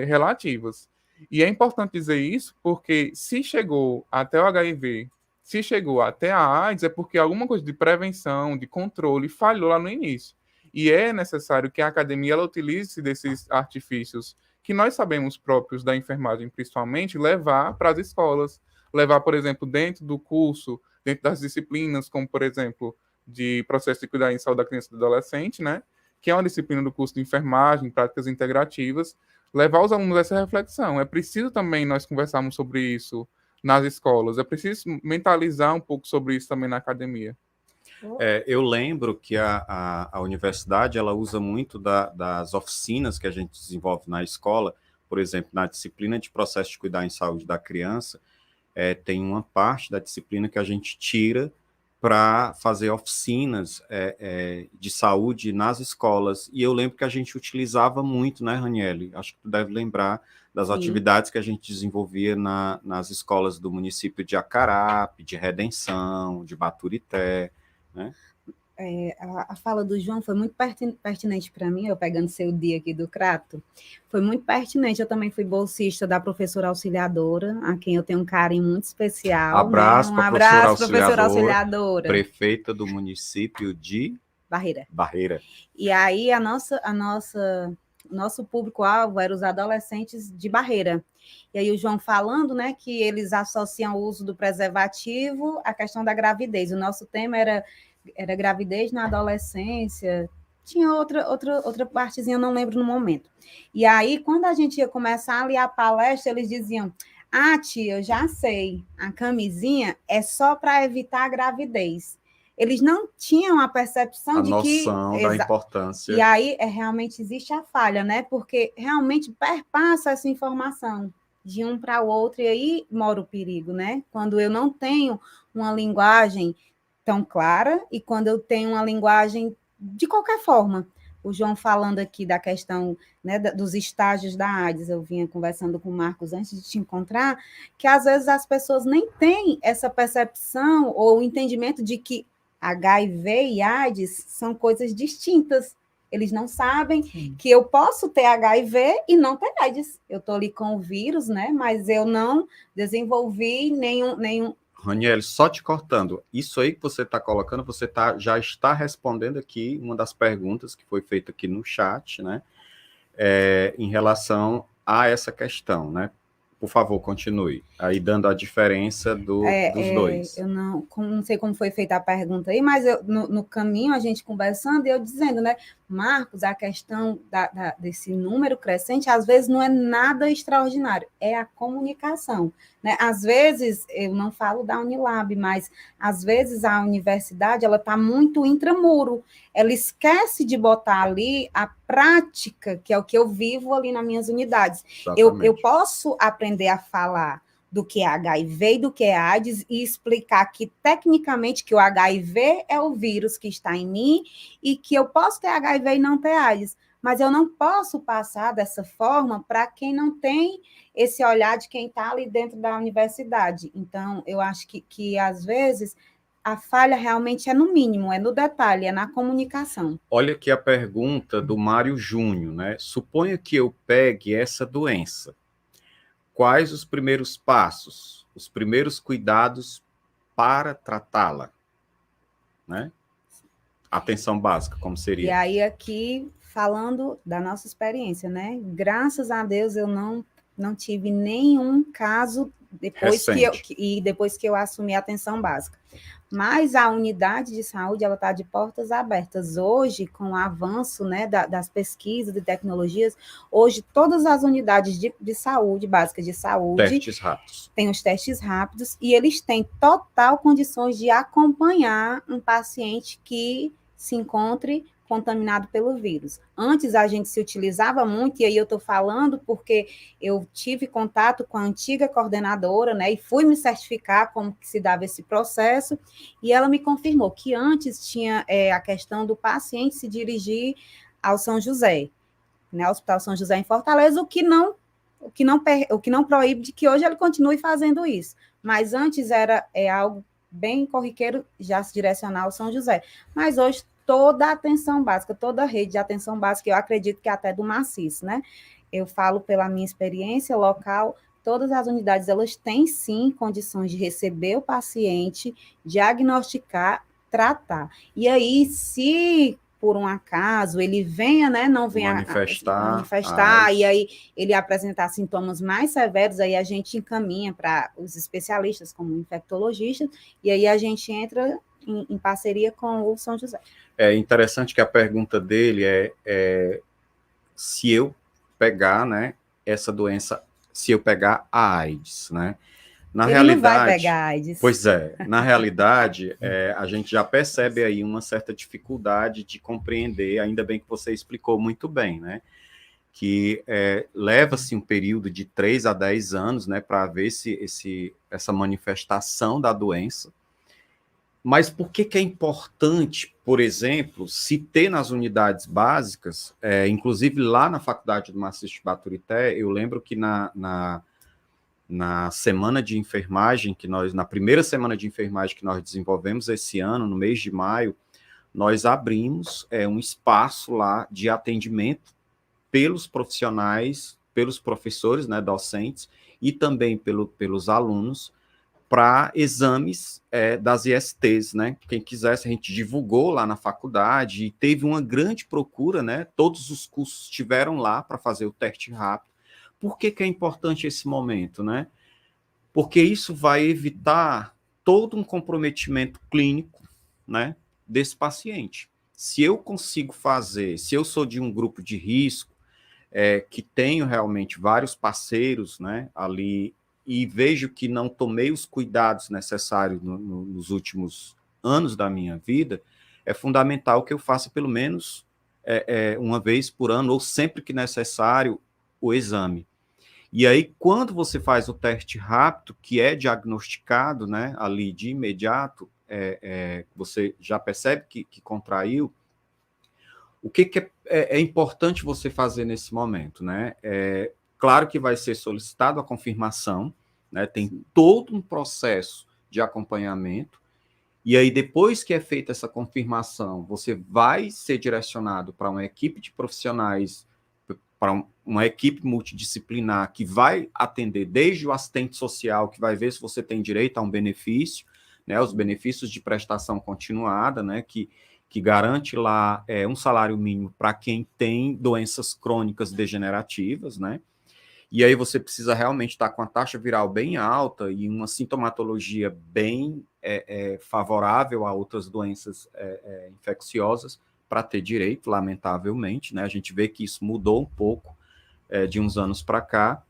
relativas. E é importante dizer isso porque se chegou até o HIV, se chegou até a AIDS, é porque alguma coisa de prevenção, de controle, falhou lá no início. E é necessário que a academia ela utilize desses artifícios que nós sabemos próprios da enfermagem, principalmente, levar para as escolas. Levar, por exemplo, dentro do curso, dentro das disciplinas, como, por exemplo, de processo de cuidado em saúde da criança e do adolescente, né? Que é uma disciplina do curso de enfermagem, práticas integrativas, levar os alunos a essa reflexão. É preciso também nós conversarmos sobre isso nas escolas. É preciso mentalizar um pouco sobre isso também na academia. Eu lembro que a universidade ela usa muito das oficinas que a gente desenvolve na escola, por exemplo, na disciplina de processo de cuidar em saúde da criança, tem uma parte da disciplina que a gente tira para fazer oficinas de saúde nas escolas. E eu lembro que a gente utilizava muito, né, Raniele? Acho que tu deve lembrar das atividades que a gente desenvolvia nas escolas do município de Acarape, de Redenção, de Baturité, né? a fala do João foi muito pertinente para mim, eu pegando seu dia aqui do Crato, foi muito pertinente. Eu também fui bolsista da professora auxiliadora, a quem eu tenho um carinho muito especial. Abraço, né? para a Professora auxiliadora. Prefeita do município de Barreira. E aí nosso público-alvo era os adolescentes de Barreira. E aí o João falando, né, que eles associam o uso do preservativo à questão da gravidez. O nosso tema era gravidez na adolescência, tinha outra partezinha, eu não lembro no momento. E aí, quando a gente ia começar a ler a palestra, eles diziam, tia, eu já sei, a camisinha é só para evitar a gravidez. Eles não tinham a percepção de que... A noção da importância. E aí, realmente existe a falha, né? Porque realmente perpassa essa informação de um para o outro, e aí mora o perigo, né? Quando eu não tenho uma linguagem tão clara e quando eu tenho uma linguagem de qualquer forma. O João falando aqui da questão, né, dos estágios da AIDS, eu vinha conversando com o Marcos antes de te encontrar, que às vezes as pessoas nem têm essa percepção ou o entendimento de que HIV e AIDS são coisas distintas. Eles não sabem que eu posso ter HIV e não ter AIDS. Eu estou ali com o vírus, né? Mas eu não desenvolvi nenhum... Raniele, só te cortando, isso aí que você está colocando, você já está respondendo aqui uma das perguntas que foi feita aqui no chat, né? Em relação a essa questão, né? Por favor, continue. Aí dando a diferença dos dois. Eu não sei como foi feita a pergunta aí, mas no caminho, a gente conversando, e eu dizendo, né, Marcos, a questão desse número crescente, às vezes não é nada extraordinário, é a comunicação. Né? Às vezes, eu não falo da Unilab, mas às vezes a universidade está muito intramuro. Ela esquece de botar ali a prática, que é o que eu vivo ali nas minhas unidades. Eu posso aprender a falar do que é HIV e do que é AIDS e explicar que, tecnicamente, que o HIV é o vírus que está em mim e que eu posso ter HIV e não ter AIDS. Mas eu não posso passar dessa forma para quem não tem esse olhar de quem está ali dentro da universidade. Então, eu acho que às vezes, a falha realmente é no mínimo, é no detalhe, é na comunicação. Olha aqui a pergunta do Mário Júnior, né? Suponha que eu pegue essa doença. Quais os primeiros passos, os primeiros cuidados para tratá-la? Né? Atenção básica, como seria? E aí, aqui, falando da nossa experiência, né? Graças a Deus, eu não tive nenhum caso depois que eu assumi a atenção básica. Mas a unidade de saúde, ela está de portas abertas. Hoje, com o avanço, né, das pesquisas, de tecnologias, hoje todas as unidades de saúde, básicas de saúde... Testes rápidos. Tem os testes rápidos e eles têm total condições de acompanhar um paciente que se encontre contaminado pelo vírus. Antes a gente se utilizava muito, e aí eu estou falando porque eu tive contato com a antiga coordenadora, né, e fui me certificar como que se dava esse processo, e ela me confirmou que antes tinha a questão do paciente se dirigir ao São José, né, ao Hospital São José em Fortaleza, o que não proíbe de que hoje ele continue fazendo isso. Mas antes era algo bem corriqueiro já se direcionar ao São José. Mas hoje toda a atenção básica, toda a rede de atenção básica, eu acredito que até do Maciço, né? Eu falo pela minha experiência local, todas as unidades, elas têm sim condições de receber o paciente, diagnosticar, tratar. E aí, se por um acaso ele venha, né, não venha manifestar e aí ele apresentar sintomas mais severos, aí a gente encaminha para os especialistas, como infectologistas, e aí a gente entra em parceria com o São José. É interessante que a pergunta dele é se eu pegar, né, essa doença, se eu pegar a AIDS, né? Na realidade, não vai pegar AIDS. Pois é, na realidade, a gente já percebe aí uma certa dificuldade de compreender, ainda bem que você explicou muito bem, né? Que leva-se um período de 3 a 10 anos, né, para ver essa manifestação da doença. Mas por que é importante, por exemplo, se ter nas unidades básicas, inclusive lá na Faculdade do Maciço de Baturité, eu lembro que na semana de enfermagem, na primeira semana de enfermagem que nós desenvolvemos esse ano, no mês de maio, nós abrimos um espaço lá de atendimento pelos profissionais, pelos professores, né, docentes, e também pelos alunos, para exames das ISTs, né? Quem quisesse, a gente divulgou lá na faculdade, e teve uma grande procura, né? Todos os cursos estiveram lá para fazer o teste rápido. Por que é importante esse momento, né? Porque isso vai evitar todo um comprometimento clínico, né, desse paciente. Se eu consigo fazer, se eu sou de um grupo de risco, que tenho realmente vários parceiros, né, ali, e vejo que não tomei os cuidados necessários nos últimos anos da minha vida, é fundamental que eu faça pelo menos uma vez por ano, ou sempre que necessário, o exame. E aí, quando você faz o teste rápido, que é diagnosticado, né, ali de imediato, você já percebe que contraiu, o que é importante você fazer nesse momento, né? Claro que vai ser solicitado a confirmação, né? Tem todo um processo de acompanhamento, e aí, depois que é feita essa confirmação, você vai ser direcionado para uma equipe de profissionais, para uma equipe multidisciplinar que vai atender desde o assistente social, que vai ver se você tem direito a um benefício, né, os benefícios de prestação continuada, né, que garante lá um salário mínimo para quem tem doenças crônicas degenerativas, né, e aí você precisa realmente estar com a taxa viral bem alta e uma sintomatologia bem favorável a outras doenças infecciosas para ter direito, lamentavelmente, né? A gente vê que isso mudou um pouco de uns anos para cá.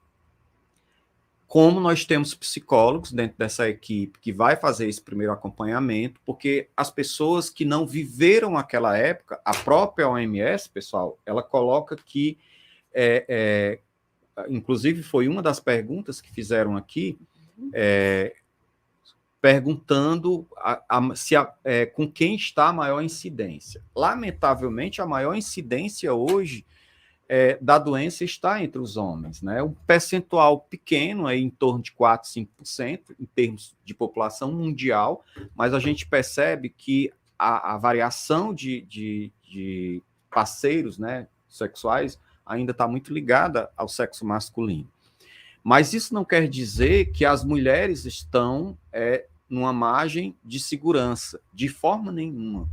Como nós temos psicólogos dentro dessa equipe que vai fazer esse primeiro acompanhamento, porque as pessoas que não viveram aquela época, a própria OMS, pessoal, ela coloca que, inclusive foi uma das perguntas que fizeram aqui, perguntando com quem está a maior incidência. Lamentavelmente, a maior incidência hoje da doença está entre os homens, né? Um percentual pequeno, aí, em torno de 4, 5%, em termos de população mundial, mas a gente percebe que a variação de parceiros, né, sexuais ainda está muito ligada ao sexo masculino. Mas isso não quer dizer que as mulheres estão numa margem de segurança, de forma nenhuma.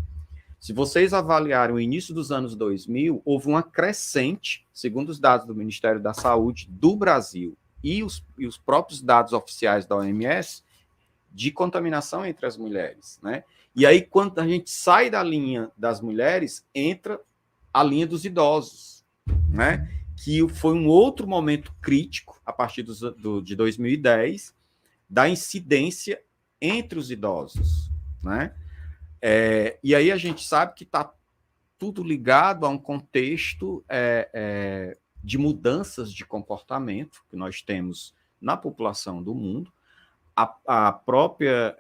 Se vocês avaliarem o início dos anos 2000, houve uma crescente, segundo os dados do Ministério da Saúde do Brasil e os próprios dados oficiais da OMS, de contaminação entre as mulheres, né? E aí, quando a gente sai da linha das mulheres, entra a linha dos idosos, né? Que foi um outro momento crítico, a partir de 2010, da incidência entre os idosos, né? E aí a gente sabe que está tudo ligado a um contexto de mudanças de comportamento que nós temos na população do mundo. A própria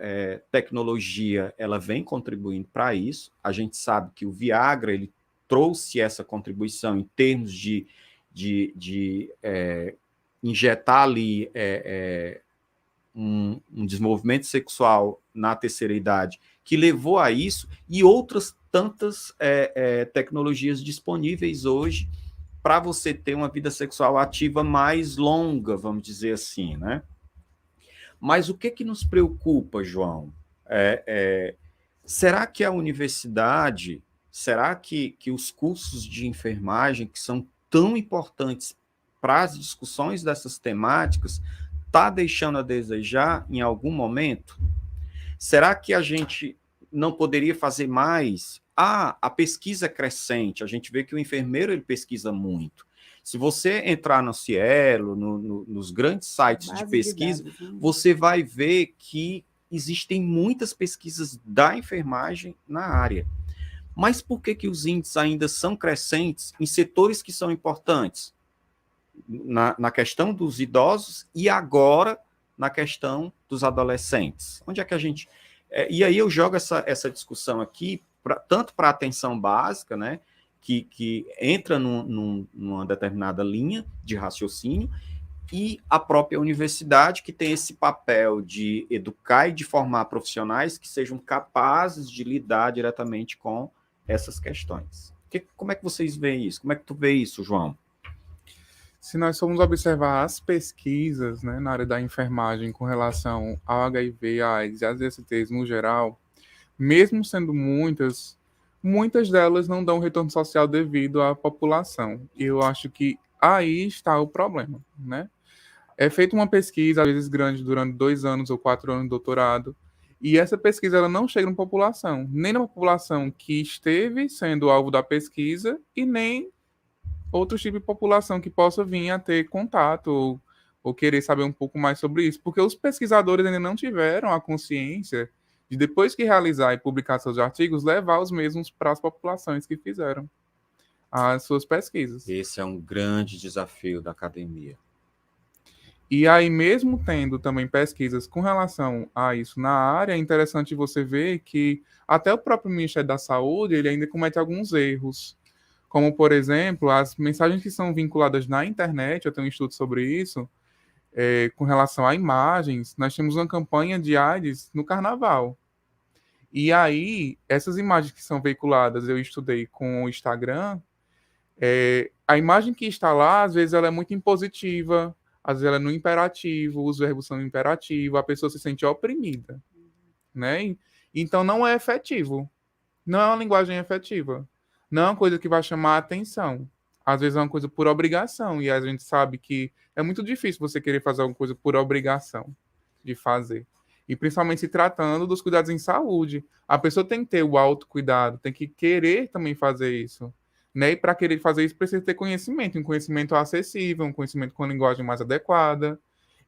tecnologia ela vem contribuindo para isso. A gente sabe que o Viagra ele trouxe essa contribuição em termos de injetar ali um desenvolvimento sexual na terceira idade, que levou a isso, e outras tantas tecnologias disponíveis hoje para você ter uma vida sexual ativa mais longa, vamos dizer assim, né? Mas o que nos preocupa, João? Será que a universidade, será que os cursos de enfermagem, que são tão importantes para as discussões dessas temáticas, está deixando a desejar em algum momento? Será que a gente não poderia fazer mais? A pesquisa é crescente, a gente vê que o enfermeiro ele pesquisa muito. Se você entrar no Cielo, nos grandes sites de pesquisa, você vai ver que existem muitas pesquisas da enfermagem na área. Mas por que os índices ainda são crescentes em setores que são importantes? Na questão dos idosos e agora na questão dos adolescentes. Onde é que a gente... e aí eu jogo essa discussão aqui, tanto para a atenção básica, né, que entra numa determinada linha de raciocínio, e a própria universidade, que tem esse papel de educar e de formar profissionais que sejam capazes de lidar diretamente com essas questões. Como é que vocês veem isso? Como é que tu vê isso, João? Se nós formos observar as pesquisas, né, na área da enfermagem com relação ao HIV, AIDS e às DSTs no geral, mesmo sendo muitas delas não dão retorno social devido à população. E eu acho que aí está o problema, né? É feita uma pesquisa, às vezes grande, durante 2 anos ou 4 anos de doutorado, e essa pesquisa ela não chega na população, nem na população que esteve sendo alvo da pesquisa e nem outro tipo de população que possa vir a ter contato ou querer saber um pouco mais sobre isso, porque os pesquisadores ainda não tiveram a consciência de, depois que realizar e publicar seus artigos, levar os mesmos para as populações que fizeram as suas pesquisas. Esse é um grande desafio da academia. E aí, mesmo tendo também pesquisas com relação a isso na área, é interessante você ver que até o próprio Ministério da Saúde, ele ainda comete alguns erros, como, por exemplo, as mensagens que são vinculadas na internet, eu tenho um estudo sobre isso, com relação a imagens. Nós temos uma campanha de AIDS no Carnaval. E aí, essas imagens que são veiculadas, eu estudei com o Instagram, a imagem que está lá, às vezes ela é muito impositiva, às vezes ela é no imperativo, os verbos são no imperativo, a pessoa se sente oprimida, né? Então não é efetivo, não é uma linguagem efetiva, não é uma coisa que vai chamar a atenção. Às vezes é uma coisa por obrigação, e a gente sabe que é muito difícil você querer fazer alguma coisa por obrigação de fazer. E principalmente se tratando dos cuidados em saúde. A pessoa tem que ter o autocuidado, tem que querer também fazer isso. Né? E para querer fazer isso, precisa ter conhecimento, um conhecimento acessível, um conhecimento com a linguagem mais adequada.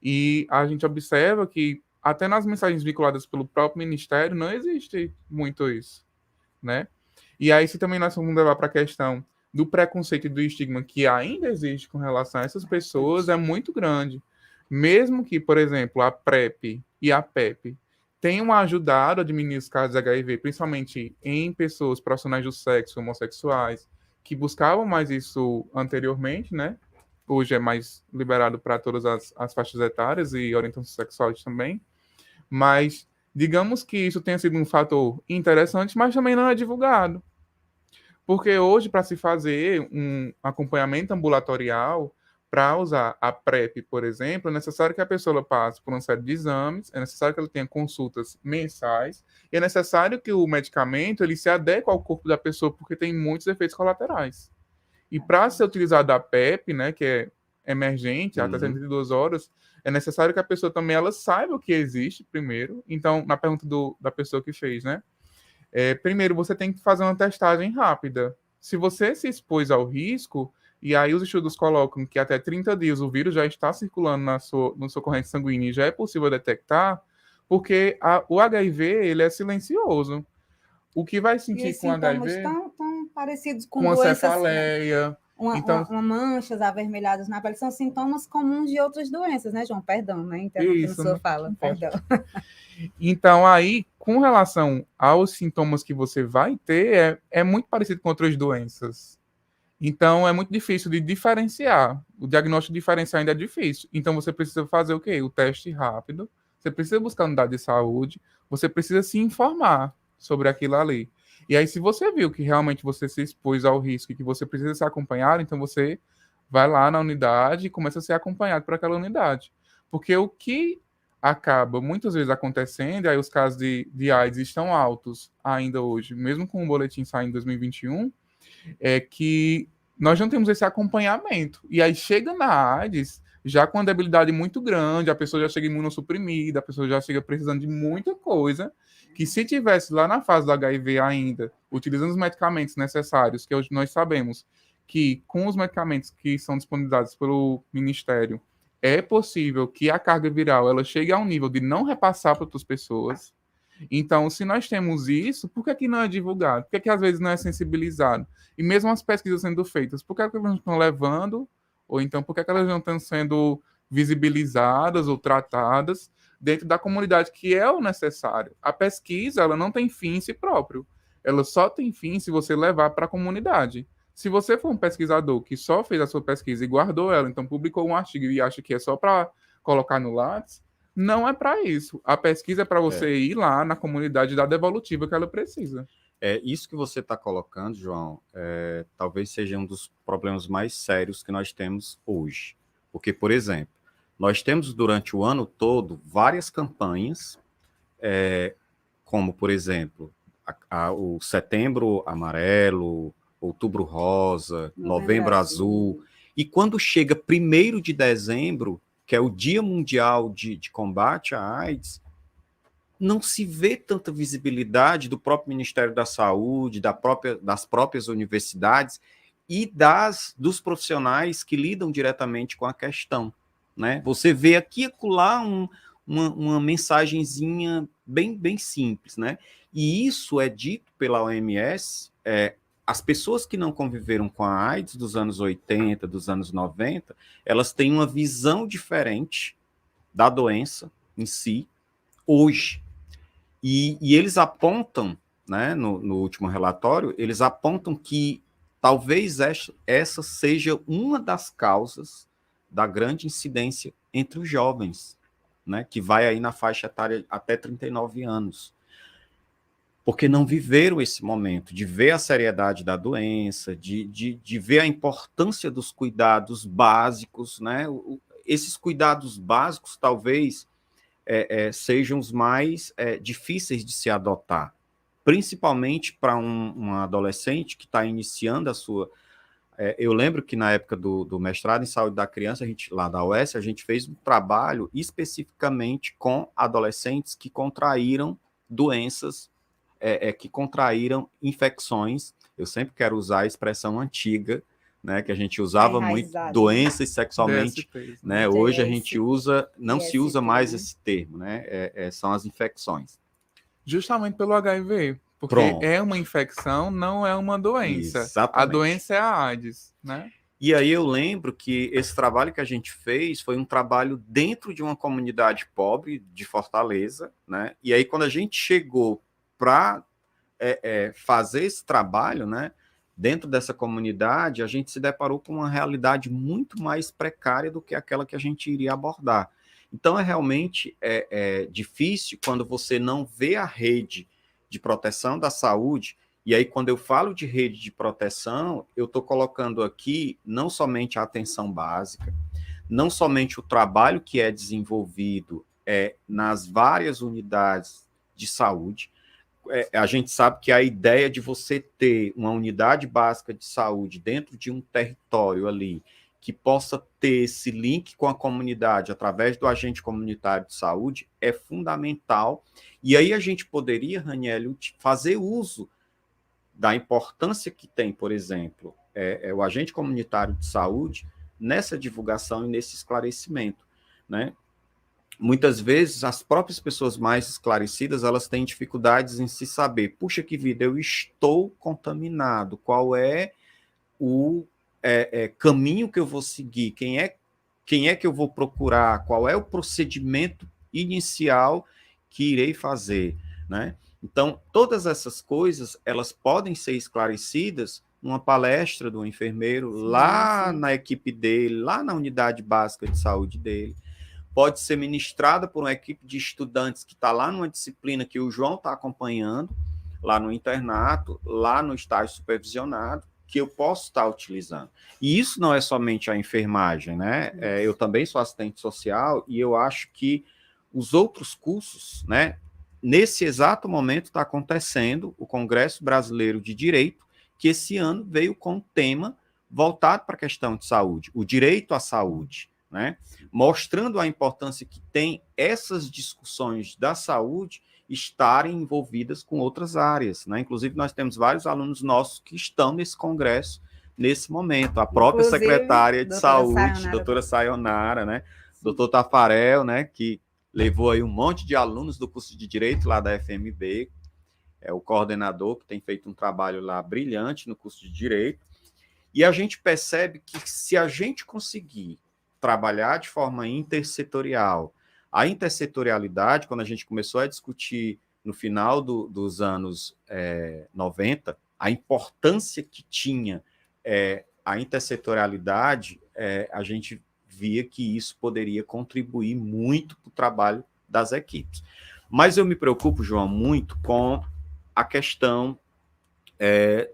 E a gente observa que até nas mensagens vinculadas pelo próprio Ministério não existe muito isso, né? E aí, se também nós vamos levar para a questão do preconceito e do estigma que ainda existe com relação a essas pessoas, é muito grande. Mesmo que, por exemplo, a PrEP e a PEP tenham ajudado a diminuir os casos de HIV, principalmente em pessoas profissionais do sexo, homossexuais, que buscavam mais isso anteriormente, né? Hoje é mais liberado para todas as faixas etárias e orientações sexuais também. Mas digamos que isso tenha sido um fator interessante, mas também não é divulgado. Porque hoje, para se fazer um acompanhamento ambulatorial, para usar a PrEP, por exemplo, é necessário que a pessoa passe por uma série de exames, é necessário que ela tenha consultas mensais, e é necessário que o medicamento ele se adeque ao corpo da pessoa, porque tem muitos efeitos colaterais. E para ser utilizado a PrEP, né, que é emergente, até 72 horas, é necessário que a pessoa também ela saiba o que existe primeiro. Então, na pergunta da pessoa que fez, né? Primeiro, você tem que fazer uma testagem rápida. Se você se expôs ao risco, e aí os estudos colocam que até 30 dias o vírus já está circulando na sua corrente sanguínea e já é possível detectar, porque o HIV ele é silencioso. O que vai sentir com HIV... tão parecidos com uma doenças... cefaleia... Uma manchas avermelhadas na pele são sintomas comuns de outras doenças, né, João? Perdão, né? Interrompendo a sua fala, perdão. Então, aí, com relação aos sintomas que você vai ter, é muito parecido com outras doenças. Então, é muito difícil de diferenciar. O diagnóstico diferencial ainda é difícil. Então, você precisa fazer o quê? O teste rápido, você precisa buscar unidade de saúde, você precisa se informar sobre aquilo ali. E aí, se você viu que realmente você se expôs ao risco e que você precisa ser acompanhado, então você vai lá na unidade e começa a ser acompanhado por aquela unidade. Porque o que acaba muitas vezes acontecendo, e aí os casos de AIDS estão altos ainda hoje, mesmo com o boletim saindo em 2021, é que nós não temos esse acompanhamento. E aí chega na AIDS já com uma debilidade muito grande, a pessoa já chega imunossuprimida, a pessoa já chega precisando de muita coisa, que se tivesse lá na fase do HIV ainda, utilizando os medicamentos necessários, que hoje nós sabemos que com os medicamentos que são disponibilizados pelo Ministério, é possível que a carga viral ela chegue a um nível de não repassar para outras pessoas. Então, se nós temos isso, por que não é divulgado? Por que às vezes não é sensibilizado? E mesmo as pesquisas sendo feitas, por que elas não estão levando, ou então por que elas não estão sendo visibilizadas ou tratadas dentro da comunidade, que é o necessário? A pesquisa ela não tem fim em si próprio. Ela só tem fim se você levar para a comunidade. Se você for um pesquisador que só fez a sua pesquisa e guardou ela, então publicou um artigo e acha que é só para colocar no Lattes, não é para isso. A pesquisa é para você ir lá na comunidade e dar a devolutiva que ela precisa. Isso que você está colocando, João, talvez seja um dos problemas mais sérios que nós temos hoje. Porque, por exemplo, nós temos durante o ano todo várias campanhas, como, por exemplo, o Setembro Amarelo, Outubro Rosa, Novembro Azul. E quando chega 1º de dezembro, que é o Dia Mundial de Combate à AIDS, não se vê tanta visibilidade do próprio Ministério da Saúde, das próprias universidades e dos profissionais que lidam diretamente com a questão, né? Você vê aqui e acolá uma mensagenzinha bem simples, né? E isso é dito pela OMS, as pessoas que não conviveram com a AIDS dos anos 80, dos anos 90, elas têm uma visão diferente da doença em si hoje. E eles apontam, né, no último relatório, eles apontam que talvez essa seja uma das causas da grande incidência entre os jovens, né, que vai aí na faixa etária até 39 anos. Porque não viveram esse momento de ver a seriedade da doença, de ver a importância dos cuidados básicos, né? Esses cuidados básicos talvez sejam os mais difíceis de se adotar, principalmente para um adolescente que está iniciando a sua... eu lembro que na época do mestrado em saúde da criança, lá da UES, a gente fez um trabalho especificamente com adolescentes que contraíram doenças, que contraíram infecções. Eu sempre quero usar a expressão antiga, né, que a gente usava muito, doenças sexualmente, DSTs, né? Hoje a gente não se usa mais esse termo, né? São as infecções. Justamente pelo HIV, porque é uma infecção, não é uma doença. Exatamente. A doença é a AIDS, né? E aí eu lembro que esse trabalho que a gente fez foi um trabalho dentro de uma comunidade pobre de Fortaleza, né? E aí quando a gente chegou para fazer esse trabalho, né? Dentro dessa comunidade, a gente se deparou com uma realidade muito mais precária do que aquela que a gente iria abordar. Então, realmente difícil quando você não vê a rede de proteção da saúde. E aí, quando eu falo de rede de proteção, eu estou colocando aqui não somente a atenção básica, não somente o trabalho que é desenvolvido nas várias unidades de saúde. A gente sabe que a ideia de você ter uma unidade básica de saúde dentro de um território ali, que possa ter esse link com a comunidade através do agente comunitário de saúde, é fundamental. E aí a gente poderia, Raniel, fazer uso da importância que tem, por exemplo, o agente comunitário de saúde nessa divulgação e nesse esclarecimento, né? Muitas vezes, as próprias pessoas mais esclarecidas, elas têm dificuldades em se saber, puxa que vida, eu estou contaminado, qual é o caminho que eu vou seguir, quem é que eu vou procurar, qual é o procedimento inicial que irei fazer, né? Então, todas essas coisas, elas podem ser esclarecidas numa palestra do enfermeiro, lá na equipe dele, lá na unidade básica de saúde dele. Pode ser ministrada por uma equipe de estudantes que está lá numa disciplina que o João está acompanhando, lá no internato, lá no estágio supervisionado, que eu posso estar utilizando. E isso não é somente a enfermagem, né? Eu também sou assistente social e eu acho que os outros cursos, né? Nesse exato momento está acontecendo o Congresso Brasileiro de Direito, que esse ano veio com um tema voltado para a questão de saúde, o direito à saúde, né? Mostrando a importância que tem essas discussões da saúde estarem envolvidas com outras áreas, né? Inclusive, nós temos vários alunos nossos que estão nesse congresso nesse momento. A própria secretária de saúde, doutora Sayonara, né? Doutor Tafarel, né? Que levou aí um monte de alunos do curso de Direito lá da FMB, é o coordenador que tem feito um trabalho lá brilhante no curso de Direito. E a gente percebe que se a gente conseguir trabalhar de forma intersetorial, a intersetorialidade, quando a gente começou a discutir no final dos anos 90, a importância que tinha a intersetorialidade, a gente via que isso poderia contribuir muito para o trabalho das equipes. Mas eu me preocupo, João, muito com a questão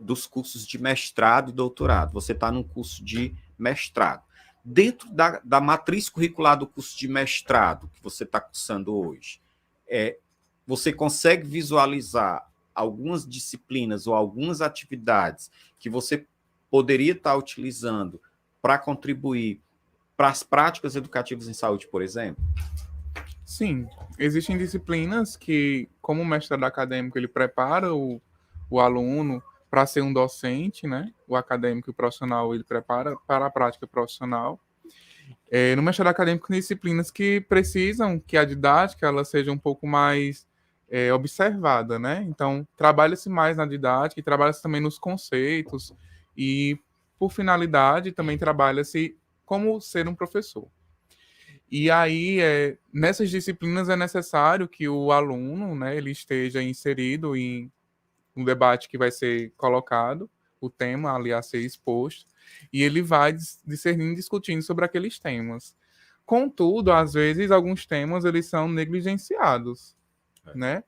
dos cursos de mestrado e doutorado. Você está num curso de mestrado. Dentro da matriz curricular do curso de mestrado que você está cursando hoje, você consegue visualizar algumas disciplinas ou algumas atividades que você poderia estar utilizando para contribuir para as práticas educativas em saúde, por exemplo? Sim, existem disciplinas que, como o mestrado acadêmico, ele prepara o aluno para ser um docente, né? O acadêmico e o profissional, ele prepara para a prática profissional. No mestrado acadêmico, tem disciplinas que precisam que a didática ela seja um pouco mais observada, né? Então, trabalha-se mais na didática e trabalha-se também nos conceitos e, por finalidade, também trabalha-se como ser um professor. E aí, nessas disciplinas é necessário que o aluno, né, ele esteja inserido em um debate que vai ser colocado, o tema ali a ser exposto, e ele vai discernindo, discutindo sobre aqueles temas. Contudo, às vezes, alguns temas eles são negligenciados, né?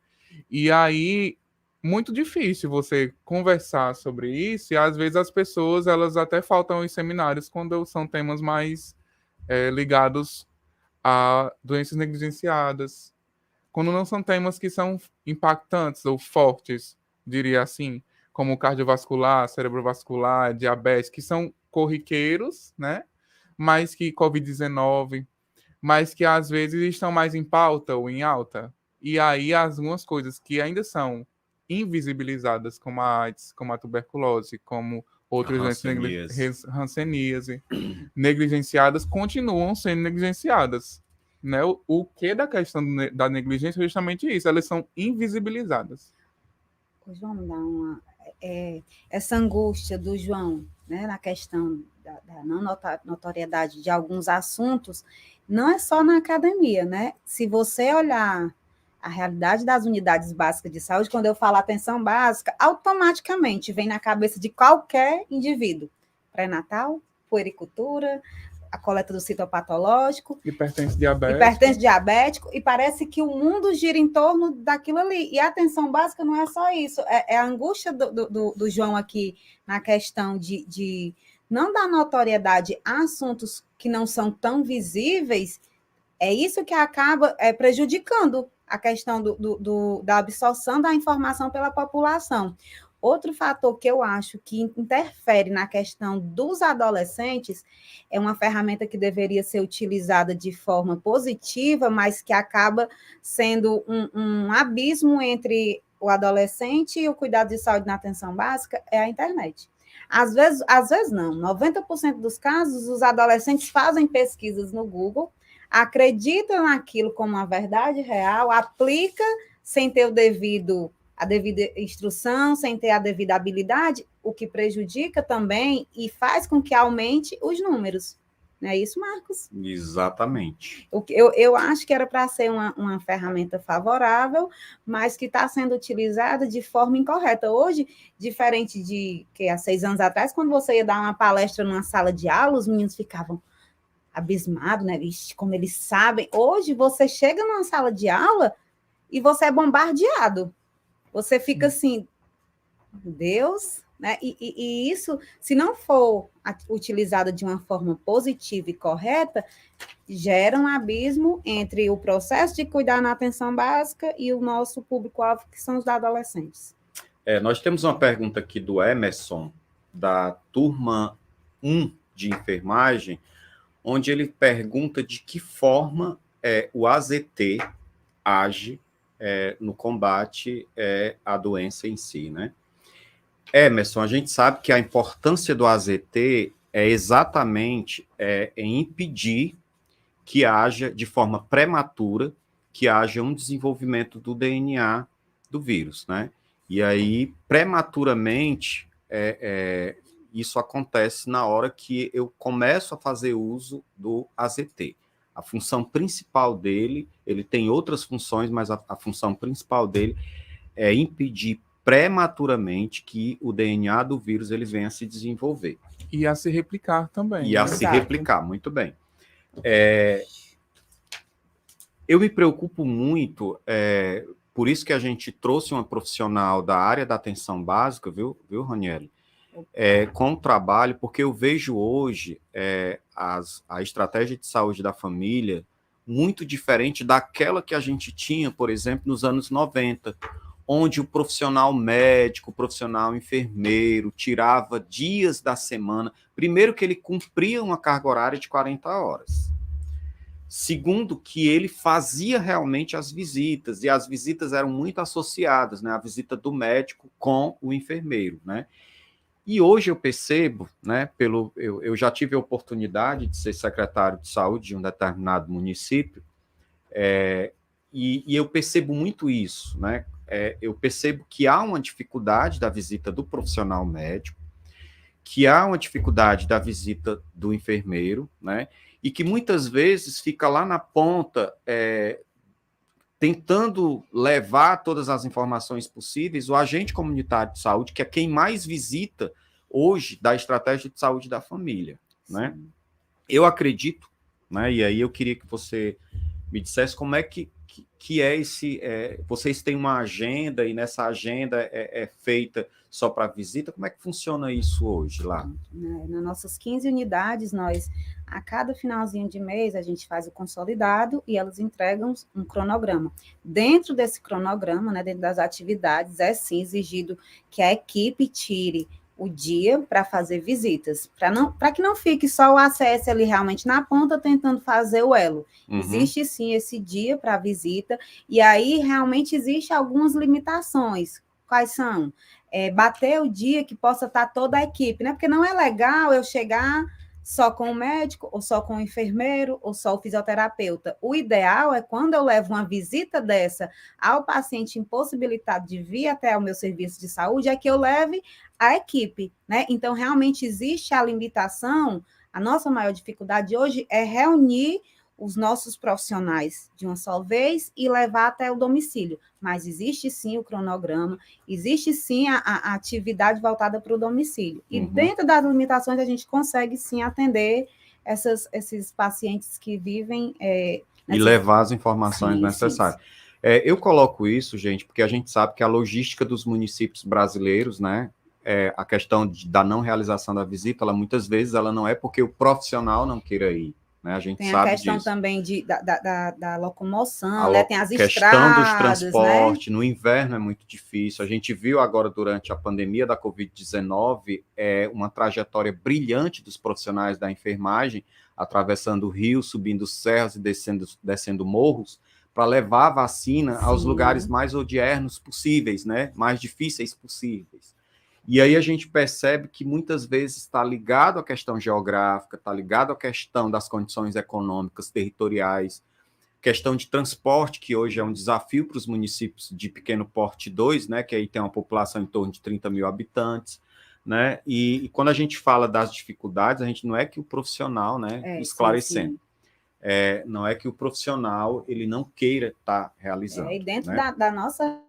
E aí, muito difícil você conversar sobre isso, e às vezes as pessoas, elas até faltam aos seminários quando são temas mais ligados a doenças negligenciadas, quando não são temas que são impactantes ou fortes, diria assim, como cardiovascular, cerebrovascular, diabetes, que são corriqueiros, né? Mas que Covid-19, mas que às vezes estão mais em pauta ou em alta. E aí algumas coisas que ainda são invisibilizadas, como a AIDS, como a tuberculose, como outras doenças, hanseníase, negligenciadas, continuam sendo negligenciadas. Né? O que da questão da negligência é justamente isso, elas são invisibilizadas. O João, me dá essa angústia do João, né, na questão da não notoriedade de alguns assuntos, não é só na academia, né? Se você olhar a realidade das unidades básicas de saúde, quando eu falo atenção básica, automaticamente vem na cabeça de qualquer indivíduo. Pré-natal, puericultura, a coleta do citopatológico, hipertenso diabético, e parece que o mundo gira em torno daquilo ali. E a atenção básica não é só isso, é a angústia do João aqui na questão de não dar notoriedade a assuntos que não são tão visíveis, é isso que acaba prejudicando a questão da absorção da informação pela população. Outro fator que eu acho que interfere na questão dos adolescentes é uma ferramenta que deveria ser utilizada de forma positiva, mas que acaba sendo um abismo entre o adolescente e o cuidado de saúde na atenção básica, é a internet. Às vezes não, 90% dos casos, os adolescentes fazem pesquisas no Google, acreditam naquilo como uma verdade real, aplica sem ter a devida instrução, sem ter a devida habilidade, o que prejudica também e faz com que aumente os números. Não é isso, Marcos? Exatamente. Eu acho que era para ser uma ferramenta favorável, mas que está sendo utilizada de forma incorreta. Hoje, diferente de que há 6 anos atrás, quando você ia dar uma palestra numa sala de aula, os meninos ficavam abismados, né? Vixe, como eles sabem. Hoje, você chega numa sala de aula e você é bombardeado. Você fica assim, Deus, né? E isso, se não for utilizado de uma forma positiva e correta, gera um abismo entre o processo de cuidar na atenção básica e o nosso público-alvo, que são os adolescentes. Nós temos uma pergunta aqui do Emerson, da turma 1 de enfermagem, onde ele pergunta de que forma o AZT age no combate à doença em si, né? Emerson, a gente sabe que a importância do AZT é exatamente em impedir que haja, de forma prematura, que haja um desenvolvimento do DNA do vírus, né? E aí, prematuramente, isso acontece na hora que eu começo a fazer uso do AZT. A função principal dele, ele tem outras funções, mas a função principal dele é impedir prematuramente que o DNA do vírus ele venha a se desenvolver. E a se replicar também. E a se replicar, muito bem. Eu me preocupo muito Por isso que a gente trouxe uma profissional da área da atenção básica, viu Ranieri? Com o trabalho, porque eu vejo hoje a estratégia de saúde da família muito diferente daquela que a gente tinha, por exemplo, nos anos 90, onde o profissional médico, o profissional enfermeiro tirava dias da semana. Primeiro que ele cumpria uma carga horária de 40 horas. Segundo, que ele fazia realmente as visitas, e as visitas eram muito associadas, né? A visita do médico com o enfermeiro, né? E hoje eu percebo, né, eu já tive a oportunidade de ser secretário de saúde de um determinado município, e eu percebo muito isso, né? Eu percebo que há uma dificuldade da visita do profissional médico, que há uma dificuldade da visita do enfermeiro, né? E que muitas vezes fica lá na ponta, tentando levar todas as informações possíveis, o agente comunitário de saúde, que é quem mais visita hoje da estratégia de saúde da família, né? Eu acredito, né? E aí eu queria que você me dissesse como é que é esse... vocês têm uma agenda e nessa agenda é feita só para visita? Como é que funciona isso hoje lá? Nas nossas 15 unidades, nós, a cada finalzinho de mês, a gente faz o consolidado e elas entregam um cronograma. Dentro desse cronograma, né, dentro das atividades, é sim exigido que a equipe tire o dia para fazer visitas, para que não fique só o ACS ali realmente na ponta tentando fazer o elo. Uhum. Existe sim esse dia para visita, e aí realmente existem algumas limitações. Quais são? Bater o dia que possa estar toda a equipe, né? Porque não é legal eu chegar só com o médico, ou só com o enfermeiro, ou só o fisioterapeuta. O ideal é quando eu levo uma visita dessa ao paciente impossibilitado de vir até o meu serviço de saúde, é que eu leve a equipe, né? Então, realmente existe a limitação. A nossa maior dificuldade hoje é reunir os nossos profissionais de uma só vez e levar até o domicílio. Mas existe sim o cronograma, existe sim a atividade voltada para o domicílio. E dentro das limitações a gente consegue sim atender esses pacientes que vivem... e levar as informações necessárias. Eu coloco isso, gente, porque a gente sabe que a logística dos municípios brasileiros, né, a questão da não realização da visita, ela muitas vezes ela não é porque o profissional não queira ir. Né, a gente tem sabe a questão disso. Também da locomoção, né? Tem as estradas, questão dos transportes, né? No inverno é muito difícil. A gente viu agora durante a pandemia da Covid-19 uma trajetória brilhante dos profissionais da enfermagem, atravessando o rio, subindo serras e descendo morros, para levar a vacina aos lugares mais odiernos possíveis, né? Mais difíceis possíveis. E aí a gente percebe que muitas vezes está ligado à questão geográfica, está ligado à questão das condições econômicas, territoriais, questão de transporte, que hoje é um desafio para os municípios de pequeno porte 2, né, que aí tem uma população em torno de 30 mil habitantes, né, e quando a gente fala das dificuldades, a gente não é que o profissional, né, esclarecendo, não é que o profissional ele não queira estar realizando. E dentro, né? da nossa...